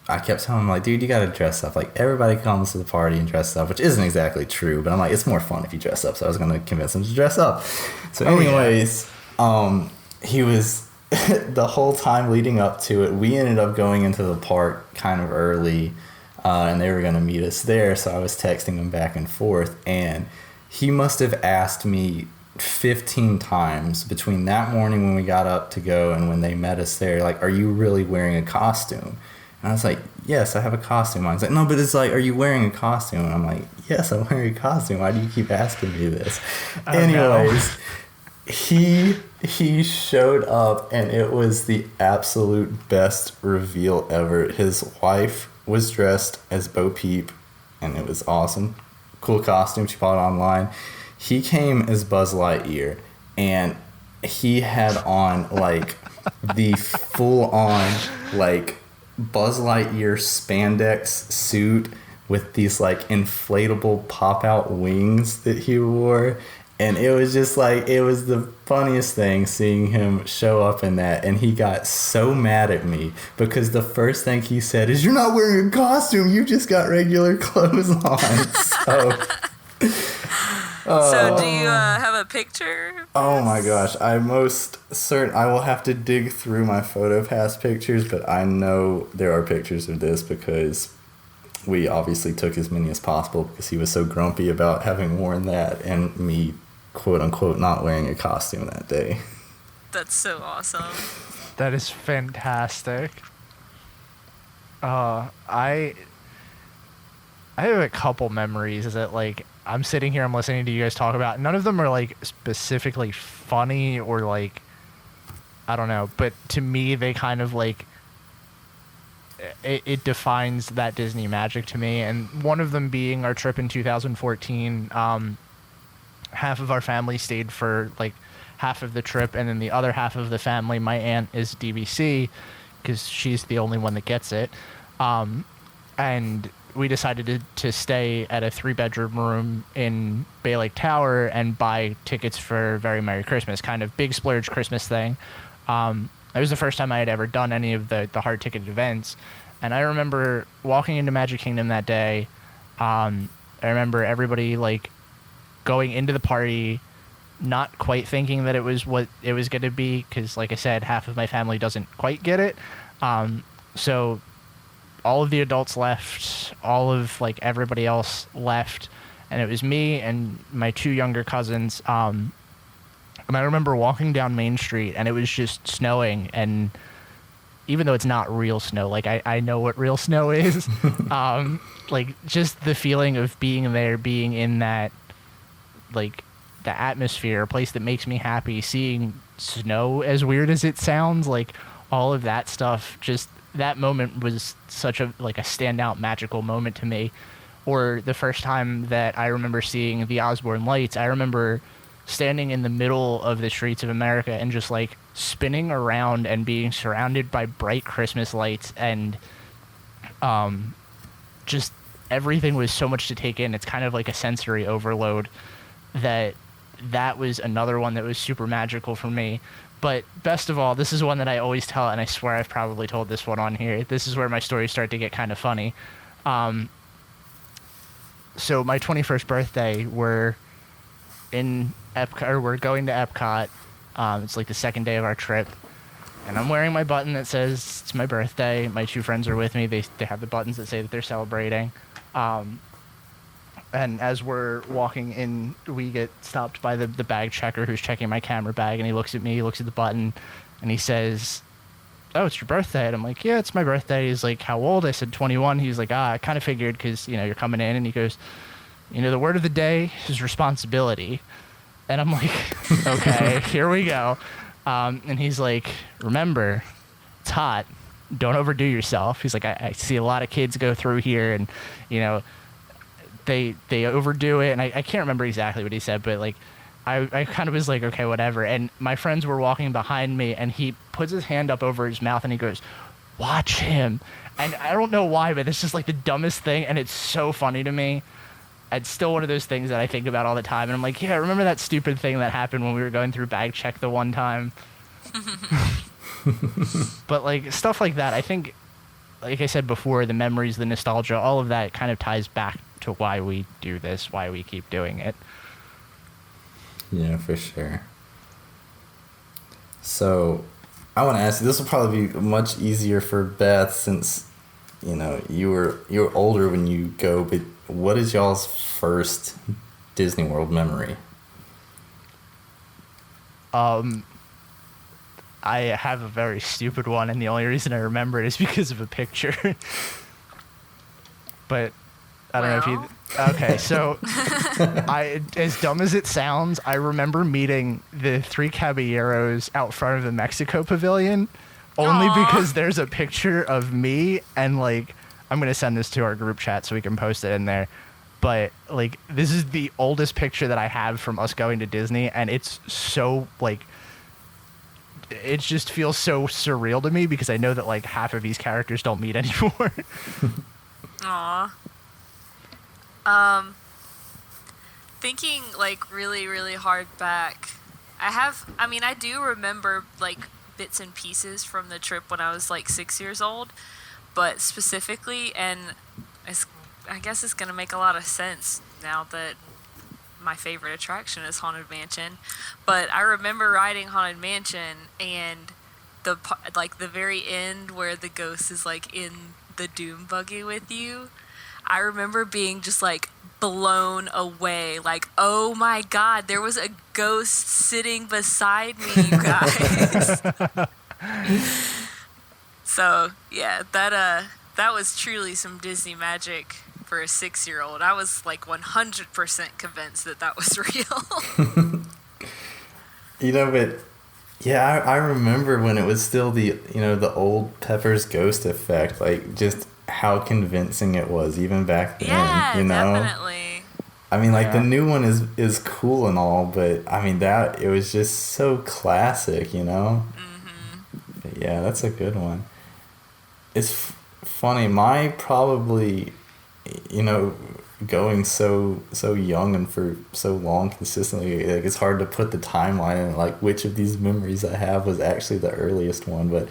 I kept telling him, like, dude, you gotta dress up. Like, everybody comes to the party and dress up, which isn't exactly true, but I'm like, it's more fun if you dress up. So I was gonna convince him to dress up. So anyways, he was, the whole time leading up to it, we ended up going into the park kind of early, and they were gonna meet us there. So I was texting him back and forth, and he must have asked me 15 times between that morning when we got up to go and when they met us there, like, are you really wearing a costume? And I was like, yes, I have a costume on. He's like, no, but it's like, are you wearing a costume? And I'm like, yes, I'm wearing a costume. Why do you keep asking me this? Anyways, he showed up, and it was the absolute best reveal ever. His wife was dressed as Bo Peep, and it was awesome. Cool costume. She bought it online. He came as Buzz Lightyear, and he had on, like, the full-on, like, Buzz Lightyear spandex suit with these, like, inflatable pop-out wings that he wore. And it was just, like, it was the funniest thing seeing him show up in that. And he got so mad at me because the first thing he said is, you're not wearing a costume, you just got regular clothes on. So do you have a picture? Oh my gosh, I will have to dig through my PhotoPass pictures, but I know there are pictures of this because we obviously took as many as possible because he was so grumpy about having worn that and me, quote unquote, not wearing a costume that day. That's so awesome. That is fantastic. I have a couple memories that, like, I'm sitting here, I'm listening to you guys talk about. None of them are, like, specifically funny or, like, I don't know. But to me, they kind of, like, it defines that Disney magic to me. And one of them being our trip in 2014. Half of our family stayed for, like, half of the trip. And then the other half of the family, my aunt is DVC because she's the only one that gets it. And we decided to stay at a 3-bedroom room in Bay Lake Tower and buy tickets for Very Merry Christmas, kind of big splurge Christmas thing. It was the first time I had ever done any of the hard ticket events. And I remember walking into Magic Kingdom that day. I remember everybody, like, going into the party, not quite thinking that it was what it was going to be, because, like I said, half of my family doesn't quite get it. So all of the adults left, all of, like, everybody else left, and it was me and my 2 younger cousins. And I remember walking down Main Street, and it was just snowing, and even though it's not real snow, like, I know what real snow is. Like, just the feeling of being there, being in that, like, the atmosphere, a place that makes me happy, seeing snow, as weird as it sounds, like, all of that stuff, just that moment was such a, like, a standout magical moment to me. Or the first time that I remember seeing the Osborne lights, I remember standing in the middle of the streets of America and just, like, spinning around and being surrounded by bright Christmas lights, and just everything was so much to take in. It's kind of like a sensory overload. That was another one that was super magical for me. But best of all, this is one that I always tell, and I swear I've probably told this one on here. This is where my stories start to get kind of funny. So my 21st birthday, we're in Epcot, or we're going to Epcot. It's like the second day of our trip, and I'm wearing my button that says it's my birthday. My 2 friends are with me. They have the buttons that say that they're celebrating. And as we're walking in, we get stopped by the bag checker who's checking my camera bag, and he looks at me, he looks at the button, and he says, "Oh, it's your birthday." And I'm like, "Yeah, it's my birthday." He's like, "How old?" I said, 21. He's like, "I kind of figured because, you're coming in." And he goes, "The word of the day is responsibility." And I'm like, okay, here we go. And he's like, "Remember, it's hot. Don't overdo yourself." He's like, I see a lot of kids go through here, and, they overdo it. And I can't remember exactly what he said, but, like, I kind of was like, okay, whatever. And my friends were walking behind me, and he puts his hand up over his mouth, and he goes, "Watch him." And I don't know why, but it's just, like, the dumbest thing, and it's so funny to me. It's still one of those things that I think about all the time. And I'm like, yeah, remember that stupid thing that happened when we were going through bag check the one time? But, like, stuff like that, I think like I said before, the memories, the nostalgia, all of that kind of ties back to why we do this, why we keep doing it. Yeah, for sure. So, I want to ask you, this will probably be much easier for Beth since, you were older when you go, but what is y'all's first Disney World memory? I have a very stupid one, and the only reason I remember it is because of a picture. But I don't know if you... Okay, so as dumb as it sounds, I remember meeting the three caballeros out front of the Mexico Pavilion only because there's a picture of me and, like, I'm going to send this to our group chat so we can post it in there. But, like, this is the oldest picture that I have from us going to Disney, and it's so, like... It just feels so surreal to me because I know that, like, half of these characters don't meet anymore. Aw. Thinking, like, really, really hard back, I do remember, like, bits and pieces from the trip when I was, like, 6 years old, but specifically, and I guess it's going to make a lot of sense now that my favorite attraction is Haunted Mansion, but I remember riding Haunted Mansion and the very end where the ghost is, like, in the Doom buggy with you. I remember being just, like, blown away. Like, oh my god, there was a ghost sitting beside me, you guys. So, yeah, that was truly some Disney magic for a 6-year-old. I was, like, 100% convinced that was real. But... Yeah, I remember when it was still the old Pepper's Ghost effect, like, just how convincing it was even back then, definitely. I mean, like, the new one is cool and all, but, I mean, it was just so classic, Mm-hmm. But yeah, that's a good one. It's funny, my probably, going so young and for so long consistently, like, it's hard to put the timeline in, like, which of these memories I have was actually the earliest one, but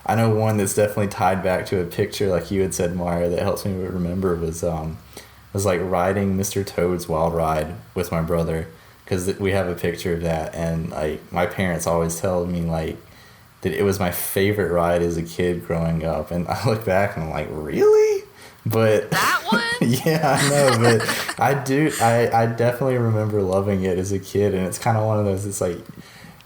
I know one that's definitely tied back to a picture, like you had said, Mara, that helps me remember was like riding Mr. Toad's Wild Ride with my brother, because we have a picture of that, and, like, my parents always tell me, like, that it was my favorite ride as a kid growing up, and I look back and I'm like, really? But that one? Yeah, I know, but I definitely remember loving it as a kid, and it's kind of one of those, it's like,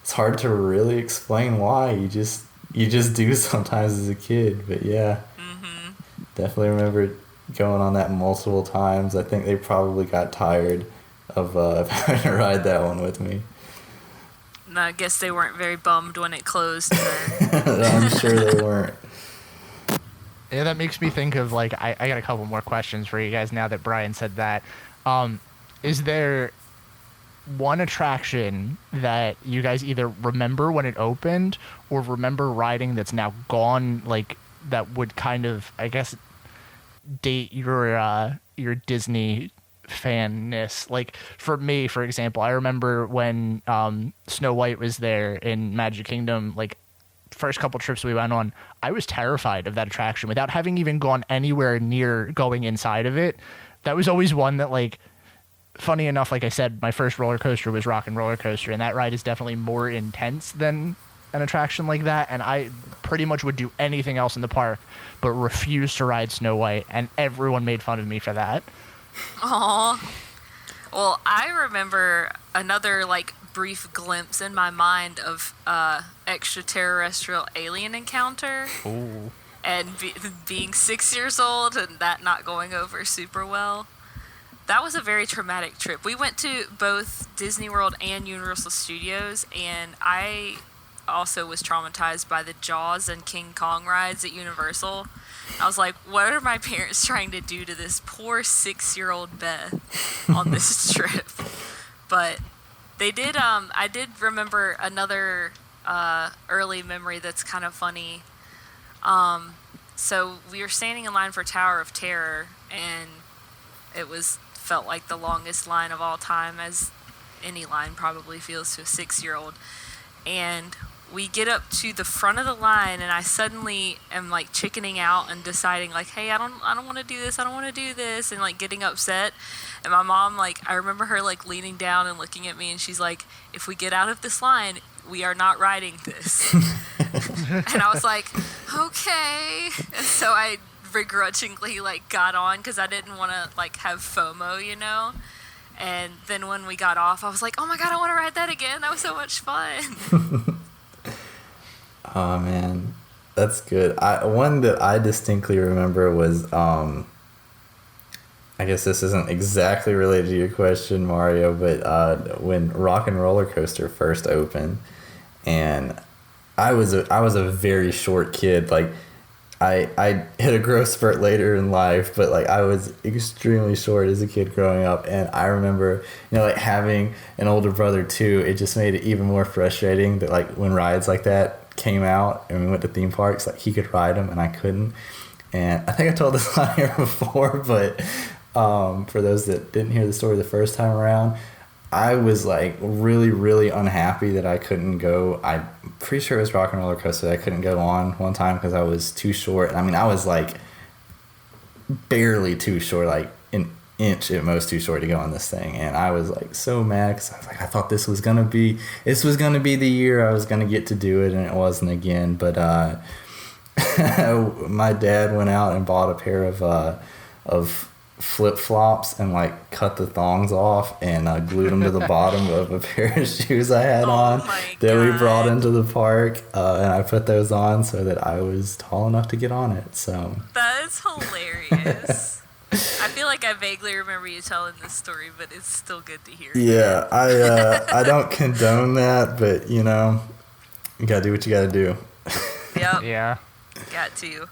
it's hard to really explain why, you just do sometimes as a kid, but yeah. Mm-hmm. Definitely remember going on that multiple times. I think they probably got tired of having to ride that one with me. No, I guess they weren't very bummed when it closed. I'm sure they weren't. Yeah, that makes me think of, like, I got a couple more questions for you guys now that Brian said that. Is there one attraction that you guys either remember when it opened or remember riding that's now gone, like, that would kind of, I guess, date your Disney fanness? Like, for me, for example, I remember when Snow White was there in Magic Kingdom, like, first couple trips we went on, I was terrified of that attraction without having even gone anywhere near going inside of it. That was always one that, like, funny enough, like I said, my first roller coaster was Rock and Roller Coaster, and that ride is definitely more intense than an attraction like that, and I pretty much would do anything else in the park but refuse to ride Snow White, and everyone made fun of me for that. Aww. Well, I remember another, like, brief glimpse in my mind of extraterrestrial alien encounter. Ooh. And being 6 years old and that not going over super well. That was a very traumatic trip. We went to both Disney World and Universal Studios, and I also was traumatized by the Jaws and King Kong rides at Universal. I was like, what are my parents trying to do to this poor 6-year-old Beth on this trip? But they did, I did remember another early memory that's kind of funny. So we were standing in line for Tower of Terror, and it felt like the longest line of all time, as any line probably feels to a 6-year-old. And we get up to the front of the line, and I suddenly am like chickening out and deciding like, hey, I don't want to do this, and like getting upset. And my mom, like, I remember her like leaning down and looking at me, and she's like, if we get out of this line, we are not riding this. And I was like, okay. And so I begrudgingly like got on because I didn't want to like have FOMO, you know. And then when we got off, I was like, oh my god, I want to ride that again. That was so much fun. Oh man, that's good. One that I distinctly remember was I guess this isn't exactly related to your question, Mario, but when Rock and Roller Coaster first opened, and I was a very short kid. Like I hit a growth spurt later in life, but like I was extremely short as a kid growing up, and I remember, you know, like having an older brother too. It just made it even more frustrating that like when rides like that came out and we went to theme parks, like he could ride them and I couldn't. And I think I told this line here before, but for those that didn't hear the story the first time around, I was like really, really unhappy that I couldn't go. I'm pretty sure it was Rock and Roller Coaster that I couldn't go on one time because I was too short. I mean, I was like barely too short, like an inch at most too short to go on this thing. And I was like so mad because I was like, I thought this was gonna be the year I was gonna get to do it, and it wasn't again. But my dad went out and bought a pair of flip-flops and like cut the thongs off and glued them to the bottom of a pair of shoes I had on that we brought into the park, and I put those on so that I was tall enough to get on it. So that is hilarious. I feel like I vaguely remember you telling this story, but it's still good to hear. Yeah, I don't condone that, but you know, you gotta do what you gotta do. Yep. Yeah. Got to.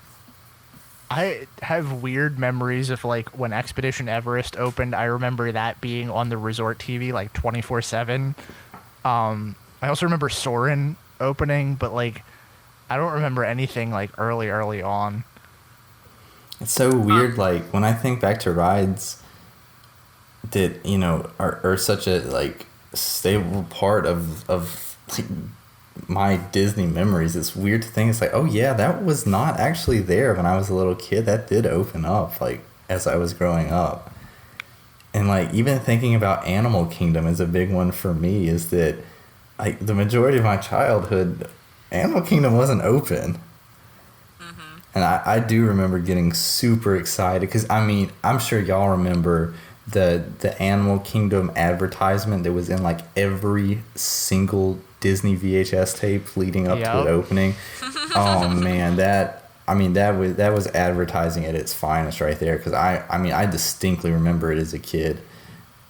I have weird memories of like when Expedition Everest opened. I remember that being on the resort TV like 24/7. I also remember Soarin' opening, but like I don't remember anything like early on. It's so weird, like when I think back to rides that, you know, are such a like stable part of like my Disney memories. It's weird to think it's like, oh yeah, that was not actually there when I was a little kid. That did open up like as I was growing up. And like even thinking about Animal Kingdom is a big one for me, is that like the majority of my childhood, Animal Kingdom wasn't open. And I do remember getting super excited because, I mean, I'm sure y'all remember the Animal Kingdom advertisement that was in like every single Disney VHS tape leading up to it opening. Oh man, that was advertising at its finest right there, because I distinctly remember it as a kid,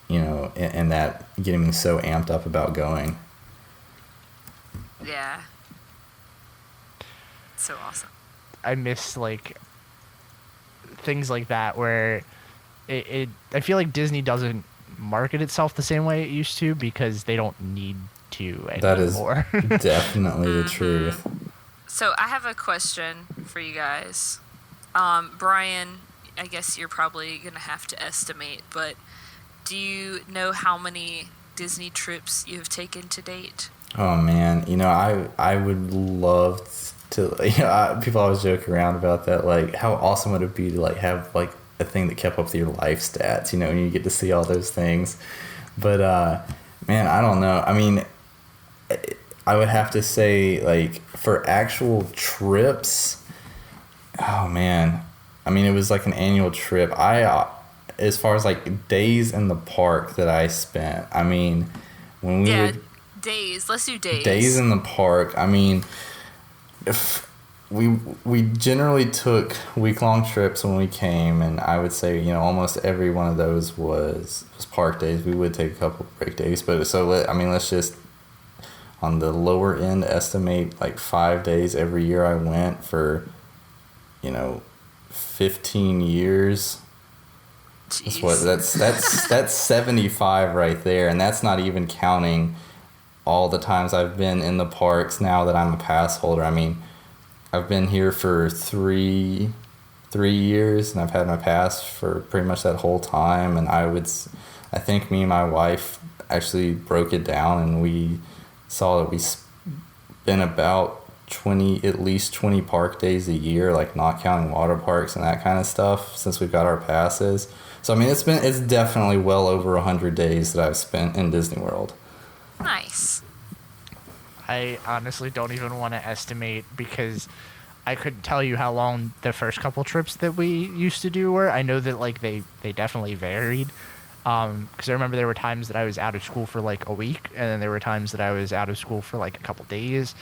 you know, and that getting me so amped up about going. Yeah. So awesome. I miss like things like that where I feel like Disney doesn't market itself the same way it used to because they don't need to anymore. That is definitely the truth. So I have a question for you guys. Brian, I guess you're probably going to have to estimate, but do you know how many Disney trips you have taken to date? Oh man, you know, I would love to, you know, people always joke around about that, like how awesome would it be to like have like a thing that kept up with your life stats, you know, and you get to see all those things. But man, I don't know. I mean, I would have to say like for actual trips, oh man, I mean, it was like an annual trip. As far as like days in the park that I spent, I mean, when we would, days, let's do days. Days in the park, I mean, if we generally took week-long trips when we came, and I would say, you know, almost every one of those was park days. We would take a couple break days, but let's just on the lower end estimate like 5 days every year I went for, you know, 15 years. That's 75 right there, and that's not even counting all the times I've been in the parks now that I'm a pass holder. I mean, I've been here for three years, and I've had my pass for pretty much that whole time. And I think me and my wife actually broke it down, and we saw that we been about 20, at least 20 park days a year, like not counting water parks and that kind of stuff since we've got our passes. So I mean, it's definitely well over 100 days that I've spent in Disney World. Nice. I honestly don't even want to estimate because I couldn't tell you how long the first couple trips that we used to do were. I know that like they definitely varied. Because I remember there were times that I was out of school for like a week, and then there were times that I was out of school for like a couple days.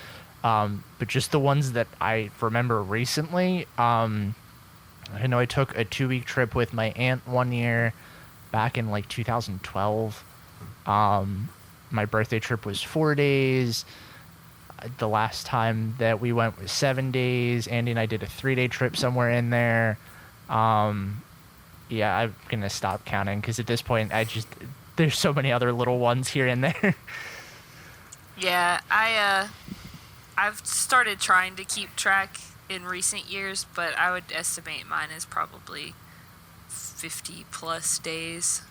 But just the ones that I remember recently, I know I took a 2-week trip with my aunt one year back in like 2012. My birthday trip was 4 days. The last time that we went was 7 days. Andy and I did a 3-day trip somewhere in there. Yeah, I'm going to stop counting because at this point, there's so many other little ones here and there. Yeah, I've started trying to keep track in recent years, but I would estimate mine is probably 50 plus days.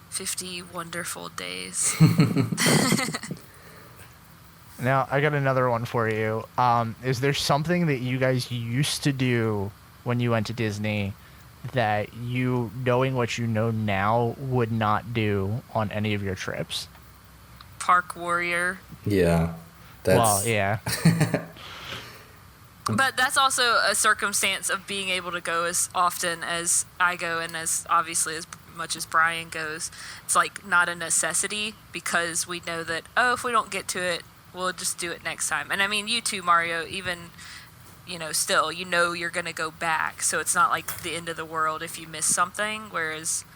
50 wonderful days. Now, I got another one for you. Is there something that you guys used to do when you went to Disney that you, knowing what you know now, would not do on any of your trips? Park warrior. Yeah. Well, yeah. But that's also a circumstance of being able to go as often as I go and as obviously as much as Brian goes. It's like not a necessity because we know that, if we don't get to it, we'll just do it next time. And I mean, you too, Mario, even, still, you're going to go back. So it's not like the end of the world if you miss something. Whereas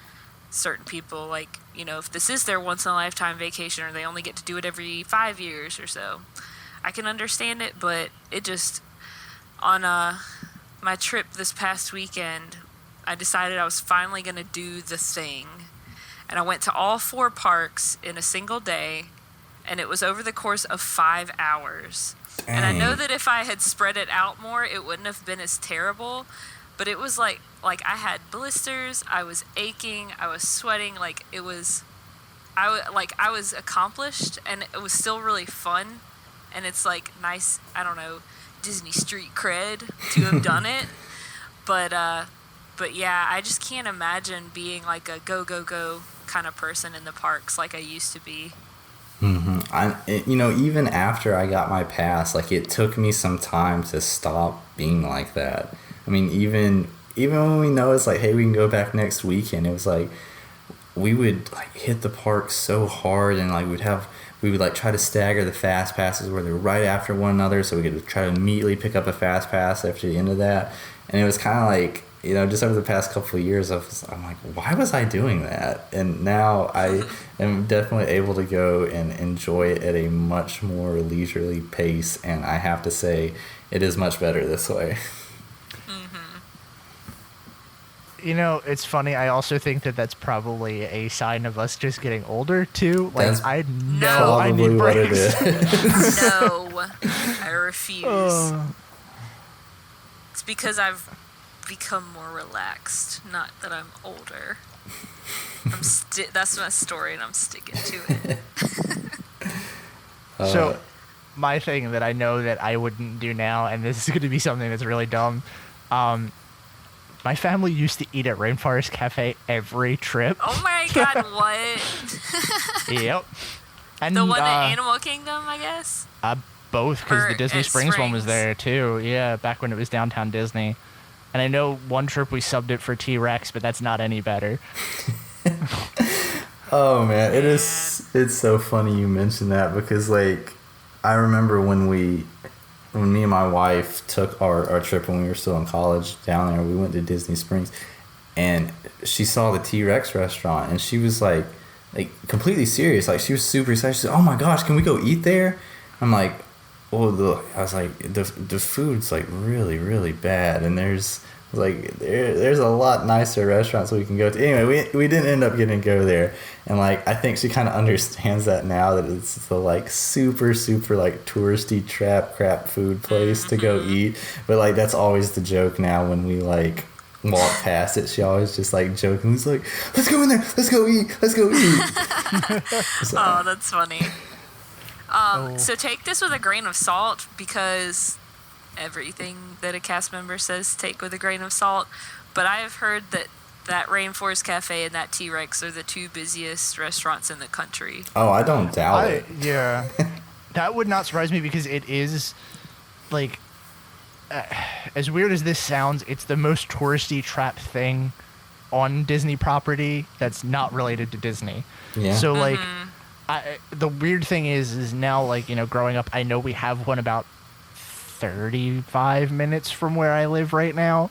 certain people, like, if this is their once in a lifetime vacation or they only get to do it every 5 years or so, I can understand it. But it just, on my trip this past weekend, I decided I was finally going to do the thing. And I went to all 4 parks in a single day. And it was over the course of 5 hours. Dang. And I know that if I had spread it out more, it wouldn't have been as terrible. But it was like I had blisters, I was aching, I was sweating. Like it was, I was accomplished, and it was still really fun. And it's like nice, I don't know, Disney street cred to have done it. But yeah, I just can't imagine being like a go kind of person in the parks like I used to be. Even after I got my pass, like it took me some time to stop being like that. I mean, even when we know it's like, hey, we can go back next weekend, it was like we would like hit the park so hard, and like we would like try to stagger the fast passes where they were right after one another, so we could try to immediately pick up a fast pass after the end of that. And it was kind of like, just over the past couple of years, I'm like, why was I doing that? And now I am definitely able to go and enjoy it at a much more leisurely pace. And I have to say, it is much better this way. It's funny. I also think that that's probably a sign of us just getting older, too. Like, That's I know I need what it breaks. is. No, I refuse. It's because I've become more relaxed, not that I'm older. That's my story, and I'm sticking to it. So, my thing that I know that I wouldn't do now, and this is going to be something that's really dumb, my family used to eat at Rainforest Cafe every trip. Oh my God, what? Yep. And the one at Animal Kingdom, I guess? Both, because Or the Disney at Springs one was Springs. there, too. Yeah, back when it was downtown Disney. And I know one trip we subbed it for T-Rex, but that's not any better. Oh man, it's so funny you mentioned that, because like I remember when me and my wife took our trip when we were still in college down there, we went to Disney Springs, and she saw the T-Rex restaurant, and she was like completely serious, like she was super excited. She said, "Oh my gosh, can we go eat there?" I'm like, "Well, I was like, the food's like really, really bad, and there's a lot nicer restaurants we can go to." Anyway, we didn't end up getting to go there, and like I think she kind of understands that now, that it's the like super like touristy crap food place to go eat. But like that's always the joke now when we like walk past it. She always just like joking, he's like, "Let's go in there, let's go eat." So, Oh, that's funny. So take this with a grain of salt, because everything that a cast member says take with a grain of salt. But I have heard that Rainforest Cafe and that T-Rex are the two busiest restaurants in the country. Oh, I don't doubt it. Yeah. That would not surprise me, because it is, like, as weird as this sounds, it's the most touristy trap thing on Disney property that's not related to Disney. Yeah. So, like, the weird thing is now, like, growing up, I know we have one about 35 minutes from where I live right now.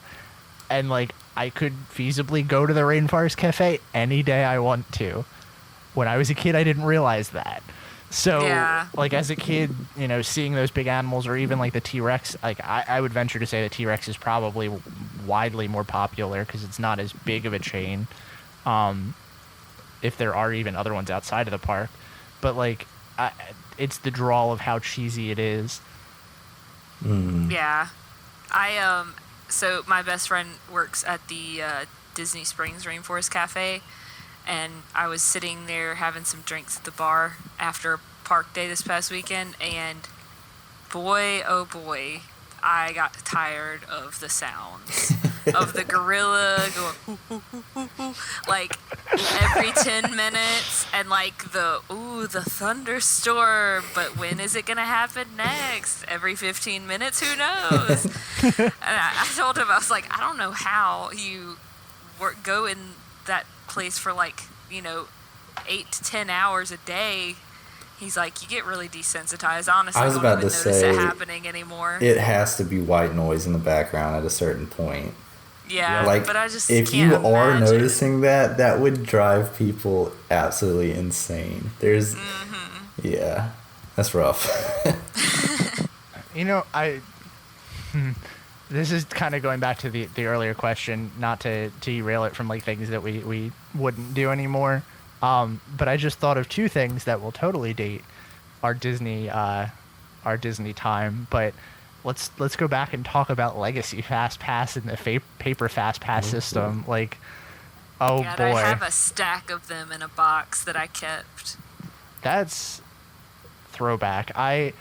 And, like, I could feasibly go to the Rainforest Cafe any day I want to. When I was a kid, I didn't realize that. So, like, as a kid, seeing those big animals, or even, like, the T-Rex, like, I would venture to say the T-Rex is probably widely more popular because it's not as big of a chain, if there are even other ones outside of the park. But, like, it's the draw of how cheesy it is. Yeah. So my best friend works at the Disney Springs Rainforest Cafe, and I was sitting there having some drinks at the bar after a park day this past weekend, and boy, oh boy, I got tired of the sounds of the gorilla going hoo, hoo, hoo, hoo, hoo, like every 10 minutes, and like the thunderstorm, but when is it gonna happen next? Every 15 minutes, who knows? And I told him, I was like, I don't know how you go in that place for 8 to 10 hours a day. He's like, you get really desensitized. Honestly, I was about to say, it happening anymore. It has to be white noise in the background at a certain point. Yeah, like, but I just if can't you are imagine. noticing that would drive people absolutely insane. There's, yeah, that's rough. This is kind of going back to the earlier question, not to derail it from, like, things that we wouldn't do anymore. But I just thought of two things that will totally date our Disney time. But let's go back and talk about Legacy Fast Pass and the paper Fast Pass system. Like, oh God, boy, I have a stack of them in a box that I kept. That's throwback. I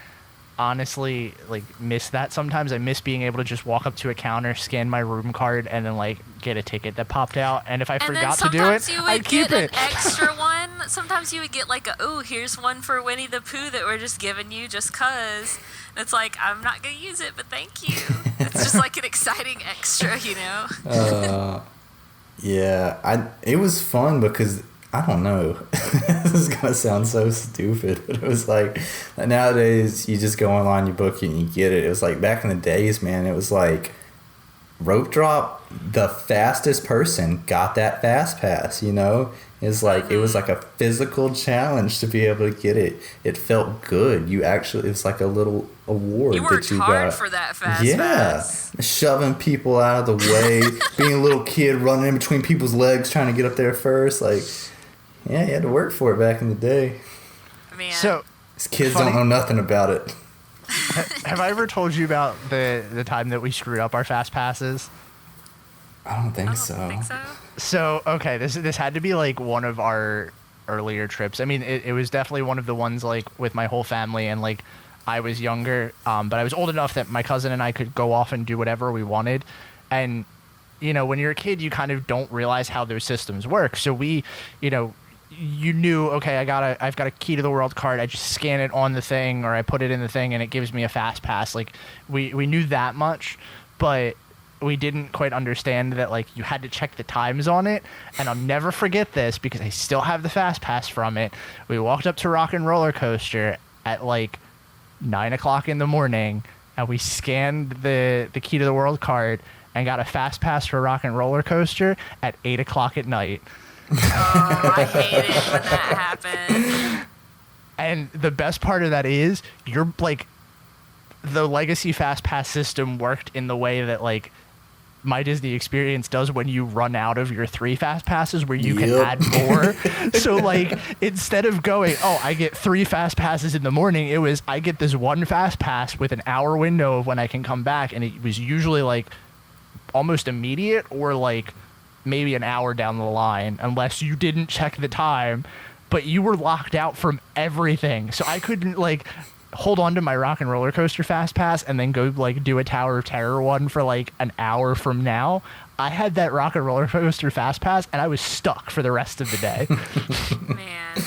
honestly, like, miss that sometimes. I miss being able to just walk up to a counter, scan my room card, and then, like, get a ticket that popped out. And if I forgot to do it, I'd keep it. An extra one. Sometimes you would get like here's one for Winnie the Pooh that we're just giving you just cause. And it's like, I'm not gonna use it, but thank you. It's just like an exciting extra, Yeah, it was fun because, I don't know, this is gonna sound so stupid, but it was like, nowadays you just go online, you book it, and you get it. It was like back in the days, man, it was like rope drop, the fastest person got that fast pass, It's like, it was like a physical challenge to be able to get it. It felt good. It's like a little award you worked that you hard got. for that fast pass. Shoving people out of the way, being a little kid running in between people's legs trying to get up there first. Like, yeah, you had to work for it back in the day. Man. So These kids don't know nothing about it. have I ever told you about the time that we screwed up our fast passes? I don't think so. I think so. So, okay, this had to be, like, one of our earlier trips. I mean, it was definitely one of the ones, like, with my whole family, and, like, I was younger, but I was old enough that my cousin and I could go off and do whatever we wanted. And, when you're a kid, you kind of don't realize how those systems work. So we, you knew, okay, I've got a key to the world card. I just scan it on the thing, or I put it in the thing, and it gives me a fast pass. Like, we knew that much, but we didn't quite understand that, like, you had to check the times on it. And I'll never forget this because I still have the fast pass from it. We walked up to Rock and Roller Coaster at, like, 9 o'clock in the morning, and we scanned the key to the world card and got a fast pass for Rock and Roller Coaster at 8 o'clock at night. Oh, I hate it when that happens. And the best part of that is, you're, like, the Legacy Fast Pass system worked in the way that, like, my Disney experience does when you run out of your 3 fast passes, where you can add more. So, like, instead of going, I get 3 fast passes in the morning, it was, I get this 1 fast pass with an hour window of when I can come back. And it was usually, like, almost immediate, or, like, maybe an hour down the line, unless you didn't check the time. but you were locked out from everything. So I couldn't like hold on to my Rock and Roller Coaster Fast Pass and then go like do a Tower of Terror one for like an hour from now. I had that Rock and Roller Coaster Fast Pass and I was stuck for the rest of the day. Man.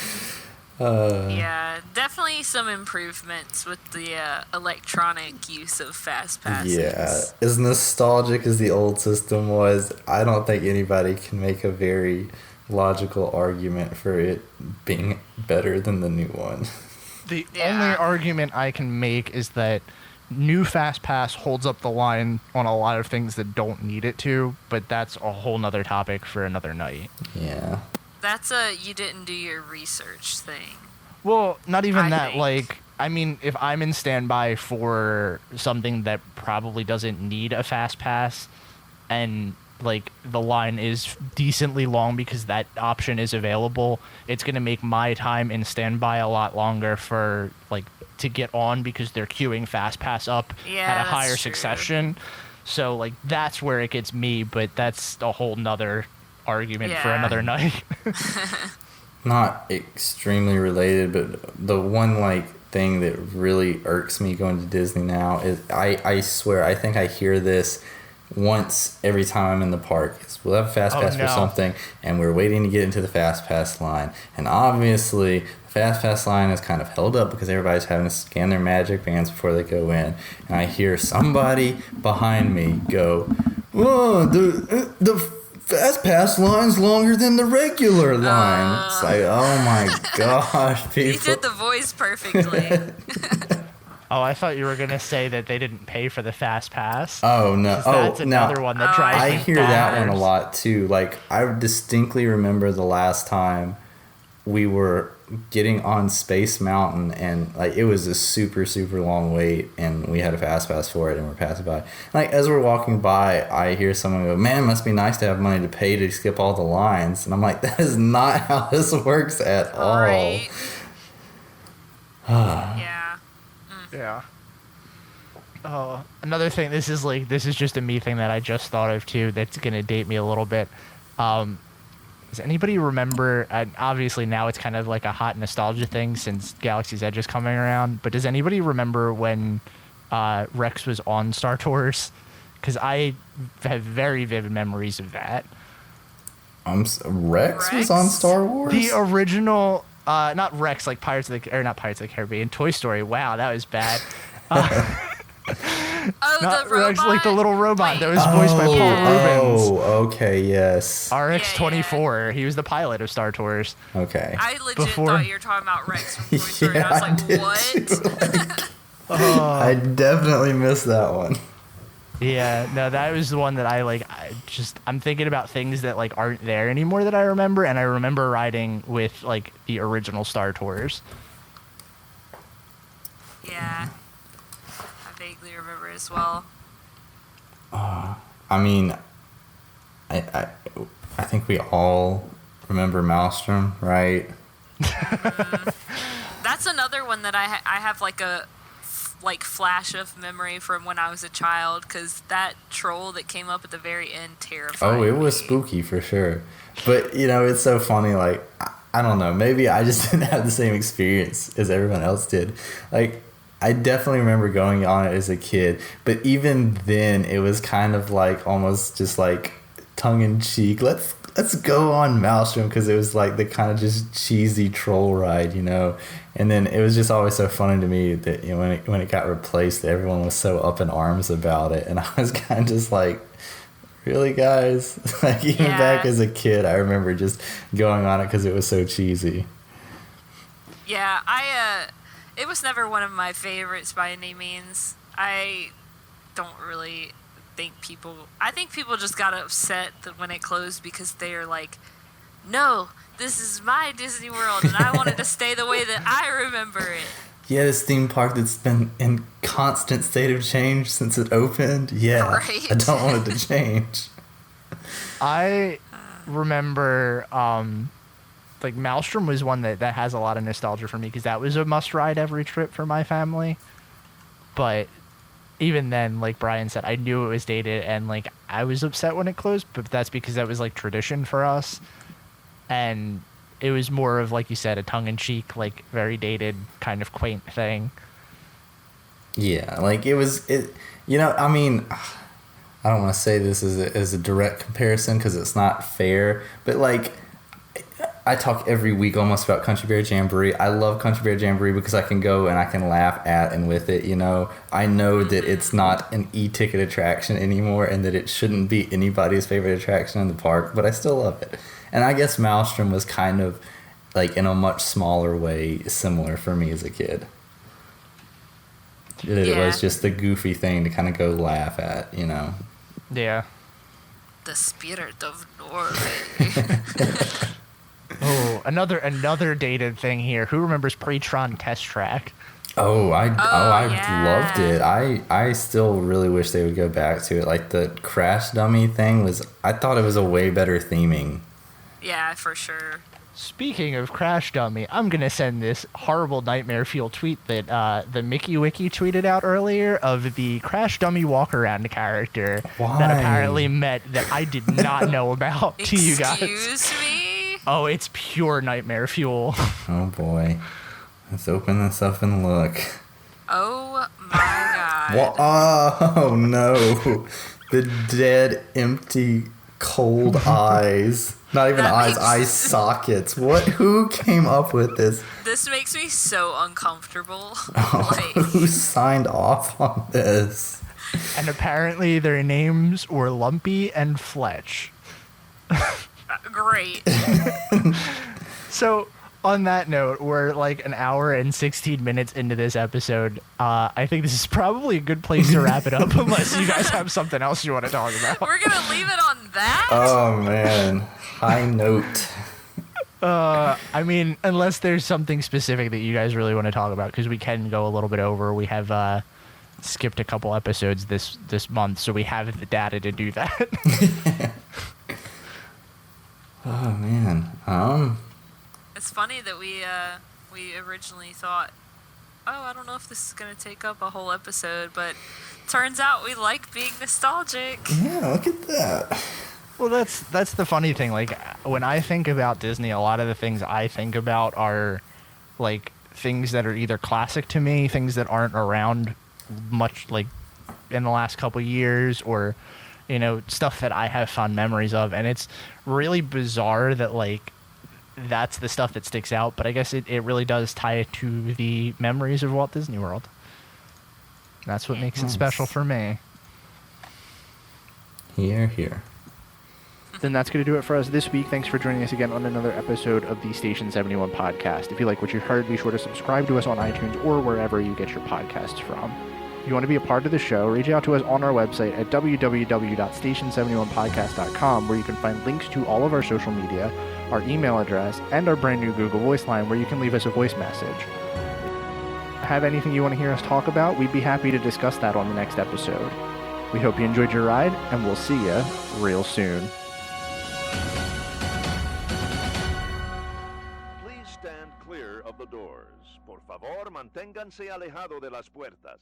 Yeah, definitely some improvements with the electronic use of fast passes. Yeah, as nostalgic as the old system was, I don't think anybody can make a very logical argument for it being better than the new one. The only argument I can make is that new Fast Pass holds up the line on a lot of things that don't need it to, but that's a whole nother topic for another night. Yeah. That's a you didn't do your research thing. Well, not even I that. think. Like, I mean, if I'm in standby for something that probably doesn't need a Fast Pass, and like the line is decently long because that option is available, it's gonna make my time in standby a lot longer for like to get on because they're queuing Fast Pass up Yeah, at a that's higher true. succession. So like that's where it gets me, but that's a whole nother argument for Yeah. another night. Not extremely related, but the one like thing that really irks me going to Disney now is I swear I think I hear this once every time I'm in the park. We'll have a Fast Pass for something, and we're waiting to get into the Fast Pass line, and obviously the Fast Pass line is kind of held up because everybody's having to scan their magic bands before they go in, and I hear somebody behind me go, "Oh, the Fast Pass line's longer than the regular line." It's like, oh my gosh, people. You did the voice perfectly. Oh, I thought you were gonna say that they didn't pay for the Fast Pass. Oh no! 'Cause Oh, that's another no. one that drives I me hear that one a bonkers. lot too. Like I distinctly remember the last time we were getting on Space Mountain, and like it was a super long wait, and we had a Fast Pass for it, and we're passing by. Like as we're walking by, I hear someone go, "Man, it must be nice to have money to pay to skip all the lines." And I'm like, that is not how this works at all. Right. Yeah. Yeah. Oh, another thing. This is just a me thing that I just thought of too. That's gonna date me a little bit. Does anybody remember? And obviously now it's kind of like a hot nostalgia thing since Galaxy's Edge is coming around. But does anybody remember when Rex was on Star Tours? Because I have very vivid memories of that. Rex was on Star Wars. The original, not Rex, like not Pirates of the Caribbean, Toy Story. Wow, that was bad. Oh, Not the robot? Rex, like the little robot Wait. that was voiced by Paul Rubens. Oh, okay, yes. RX-24. He was the pilot of Star Tours. Okay. I legit Before- thought you were talking about Rex from Toy Story. and I was like, did what? too. I definitely missed that one. Yeah, no, that was the one that I'm thinking about things that like aren't there anymore that I remember, and I remember riding with like the original Star Tours. Yeah. I vaguely remember as well. I mean, I think we all remember Maelstrom, right? That's another one that I have like a flash of memory from when I was a child, because that troll that came up at the very end terrified Oh, it was me. spooky for sure. But, you know, it's so funny. Like, I don't know. Maybe I just didn't have the same experience as everyone else did. Like, I definitely remember going on it as a kid. But even then, it was kind of like almost just like tongue-in-cheek. Let's go on Maelstrom, because it was like the kind of just cheesy troll ride, you know. And then it was just always so funny to me that, you know, when it got replaced, everyone was so up in arms about it, and I was kind of just like, really, guys? Like even back as a kid, I remember just going on it because it was so cheesy. Yeah, it was never one of my favorites by any means. I don't really think people just got upset that when it closed, because they're like, no, this is my Disney World and I wanted to stay the way that I remember it. Yeah, this theme park that's been in constant state of change since it opened. Yeah, Right. I don't want it to change. I remember like Maelstrom was one that has a lot of nostalgia for me, because that was a must ride every trip for my family. But even then, like Brian said, I knew it was dated, and like I was upset when it closed, but that's because that was like tradition for us. And it was more of, like you said, a tongue-in-cheek, like very dated, kind of quaint thing. Yeah, like I mean, I don't want to say this as a direct comparison because it's not fair, but like I talk every week almost about Country Bear Jamboree. I love Country Bear Jamboree because I can go and I can laugh at and with it, I know that it's not an e-ticket attraction anymore and that it shouldn't be anybody's favorite attraction in the park, but I still love it. And I guess Maelstrom was kind of like in a much smaller way similar for me as a kid. It was just the goofy thing to kind of go laugh at, Yeah. The spirit of Norway. Oh, another dated thing here. Who remembers Pre-Tron Test Track? I yeah. loved it. I still really wish they would go back to it. Like the crash dummy thing I thought it was a way better theming. Yeah, for sure. Speaking of Crash Dummy, I'm going to send this horrible nightmare fuel tweet that the Mickey Wiki tweeted out earlier of the Crash Dummy walk-around character that apparently met that I did not know about to you guys. Excuse me? Oh, it's pure nightmare fuel. Oh, boy. Let's open this up and look. Oh, my God. Oh, no. The dead, empty, cold eyes. Not even eye sockets. Who came up with this? This makes me so uncomfortable. Who signed off on this? And apparently their names were Lumpy and Fletch. Great. So, on that note, we're like an hour and 16 minutes into this episode. I think this is probably a good place to wrap it up, unless you guys have something else you want to talk about. We're going to leave it on that? Oh, man. High note. I mean, unless there's something specific that you guys really want to talk about, because we can go a little bit over. We have skipped a couple episodes this month, so we have the data to do that. Oh, man. It's funny that we originally thought, I don't know if this is going to take up a whole episode, but turns out we like being nostalgic. Yeah, look at that. Well, that's the funny thing. Like, when I think about Disney, a lot of the things I think about are, like, things that are either classic to me, things that aren't around much, like, in the last couple years, or, stuff that I have fond memories of. And it's really bizarre that, like, that's the stuff that sticks out. But I guess it really does tie it to the memories of Walt Disney World. That's what makes it special for me. Here. Then that's going to do it for us this week. Thanks for joining us again on another episode of the Station 71 podcast. If you like what you heard, be sure to subscribe to us on iTunes or wherever you get your podcasts from. If you want to be a part of the show, reach out to us on our website at www.station71podcast.com, where you can find links to all of our social media, our email address, and our brand new Google Voice line, where you can leave us a voice message. Have anything you want to hear us talk about? We'd be happy to discuss that on the next episode. We hope you enjoyed your ride, and we'll see you real soon. Please stand clear of the doors. Por favor, manténganse alejado de las puertas.